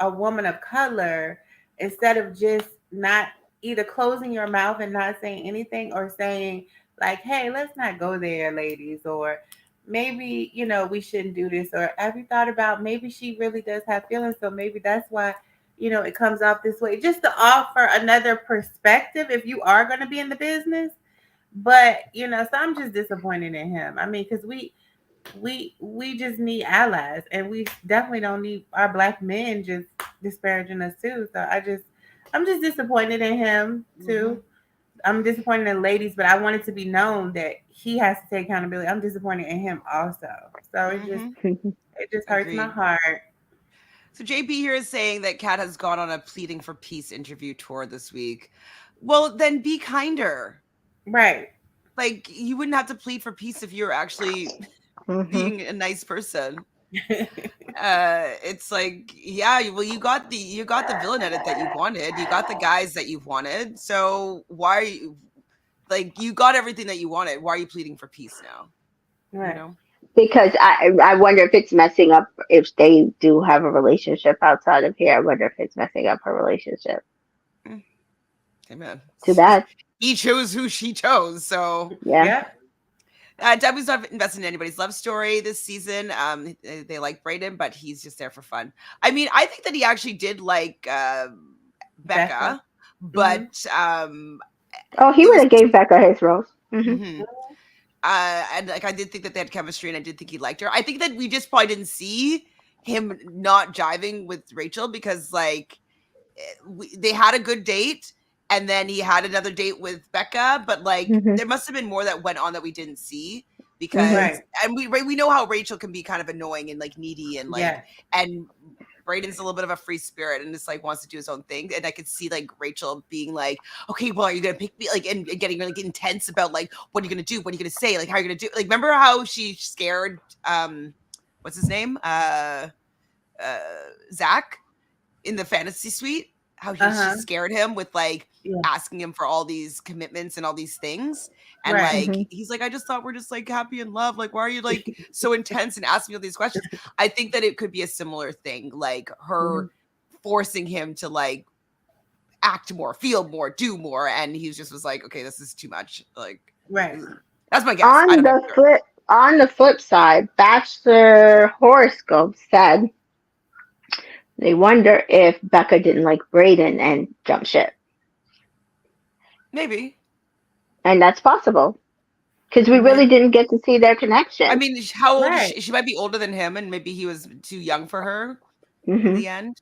a woman of color, instead of just not either closing your mouth and not saying anything, or saying like, hey, let's not go there, ladies, or maybe, we shouldn't do this, or have you thought about maybe she really does have feelings, so maybe that's why, it comes off this way, just to offer another perspective if you are going to be in the business. But so I'm just disappointed in him. I mean, because we just need allies, and we definitely don't need our black men just disparaging us too. So I'm just disappointed in him too. I'm disappointed in ladies, but I want it to be known that he has to take accountability. I'm disappointed in him also. So it just hurts my
Agreed.
heart.
So JP here is saying that Kat has gone on a pleading for peace interview tour this week. Well, then be kinder.
Right.
Like, you wouldn't have to plead for peace if you're actually being a nice person. It's like, yeah, well, you got the villain edit that you wanted. You got the guys that you wanted. So why are you, like, you got everything that you wanted. Why are you pleading for peace now?
Right.
You know?
Because I wonder if it's messing up, if they do have a relationship outside of here. I wonder if it's messing up her relationship.
Amen.
Too bad.
He chose who she chose. So
Yeah.
Debbie's not invested in anybody's love story this season. They like Brayden, but he's just there for fun. I mean, I think that he actually did like Becca, but
he would have gave Becca his rose.
And like I did think that they had chemistry, and I did think he liked her. I think that we just probably didn't see him not jiving with Rachel, because like they had a good date, and then he had another date with Becca, but like there must have been more that went on that we didn't see, because and we know how Rachel can be kind of annoying and like needy, and like and Brayden's a little bit of a free spirit and just like wants to do his own thing. And I could see like Rachel being like, okay, well, are you gonna pick me? Like, and getting really intense about like, what are you gonna do? What are you gonna say? Like, how are you gonna do? Like, remember how she scared what's his name? Zach in the fantasy suite? How she scared him with like asking him for all these commitments and all these things. And like he's like, I just thought we're just like happy in love. Like, why are you like so intense and asking me all these questions? I think that it could be a similar thing, like her forcing him to like act more, feel more, do more. And he just was like, okay, this is too much. Like, that's my guess.
On the flip side, Bachelor Horoscope said they wonder if Becca didn't like Brayden and jumped ship.
Maybe.
And that's possible. Because we really didn't get to see their connection.
I mean, how old is she? She might be older than him, and maybe he was too young for her in the end.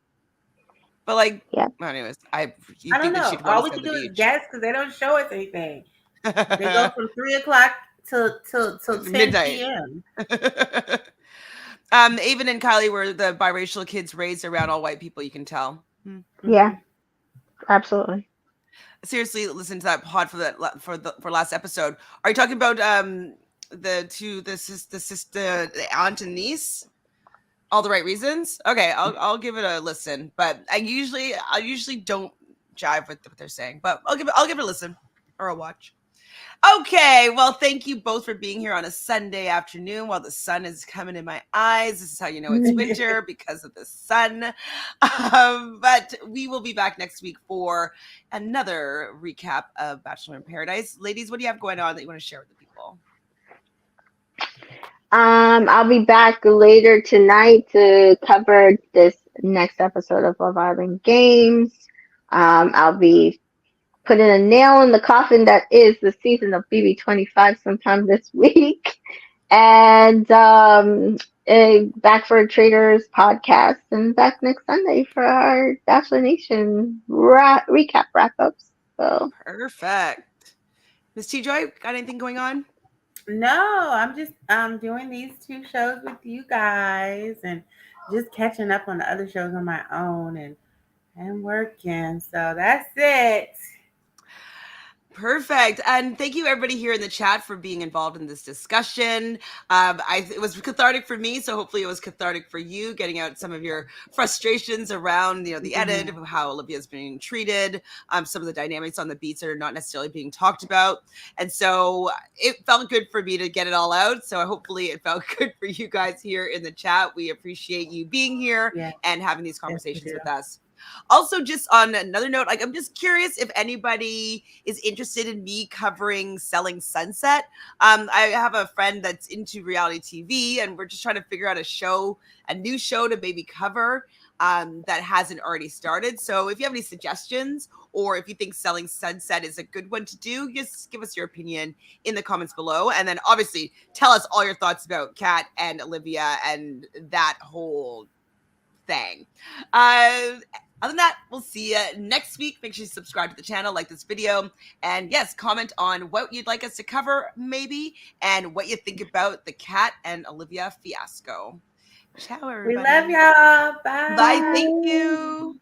But like,
Yeah.
anyways, you
I don't
think that
know.
she'd want
All
to
we
stay on
can
the
do is
beach?
guess because they don't show us anything. They go from 3 o'clock till 10
Midnight.
p.m.
Avon and Kylie were the biracial kids raised around all white people. You can tell.
Yeah.
Mhm.
Absolutely.
Seriously, listen to that pod for last episode. Are you talking about the sister, the aunt and niece? All the right reasons. Okay, I'll give it a listen. But I usually don't jive with what they're saying. But I'll give it a listen or a watch. Okay, well, thank you both for being here on a Sunday afternoon while the sun is coming in my eyes. This is how you know it's winter because of the sun. But we will be back next week for another recap of Bachelor in Paradise. Ladies, what do you have going on that you want to share with the people?
I'll be back later tonight to cover this next episode of Love Island Games. I'll be putting a nail in the coffin that is the season of BB25 sometime this week. And back for Traders podcast and back next Sunday for our Bachelor Nation recap wrap ups. So
Perfect. Miss TJoy, got anything going on?
No, I'm just doing these 2 shows with you guys and just catching up on the other shows on my own and working. So that's it.
Perfect. And thank you everybody here in the chat for being involved in this discussion. It was cathartic for me, so hopefully it was cathartic for you, getting out some of your frustrations around, the edit of how Olivia's being treated, some of the dynamics on the beats that are not necessarily being talked about. And so it felt good for me to get it all out. So hopefully it felt good for you guys here in the chat. We appreciate you being here
Yeah,
and having these
yes, we
conversations
do.
with us. Also, just on another note, like I'm just curious if anybody is interested in me covering Selling Sunset. I have a friend that's into reality TV, and we're just trying to figure out a new show to maybe cover that hasn't already started. So if you have any suggestions, or if you think Selling Sunset is a good one to do, just give us your opinion in the comments below. And then obviously tell us all your thoughts about Kat and Olivia and that whole thing. Other than that, we'll see you next week. Make sure you subscribe to the channel, like this video, and yes, comment on what you'd like us to cover, maybe, and what you think about the Kat and Olivia fiasco. Ciao,
We
everybody.
love y'all.
Bye.
Bye.
Thank you.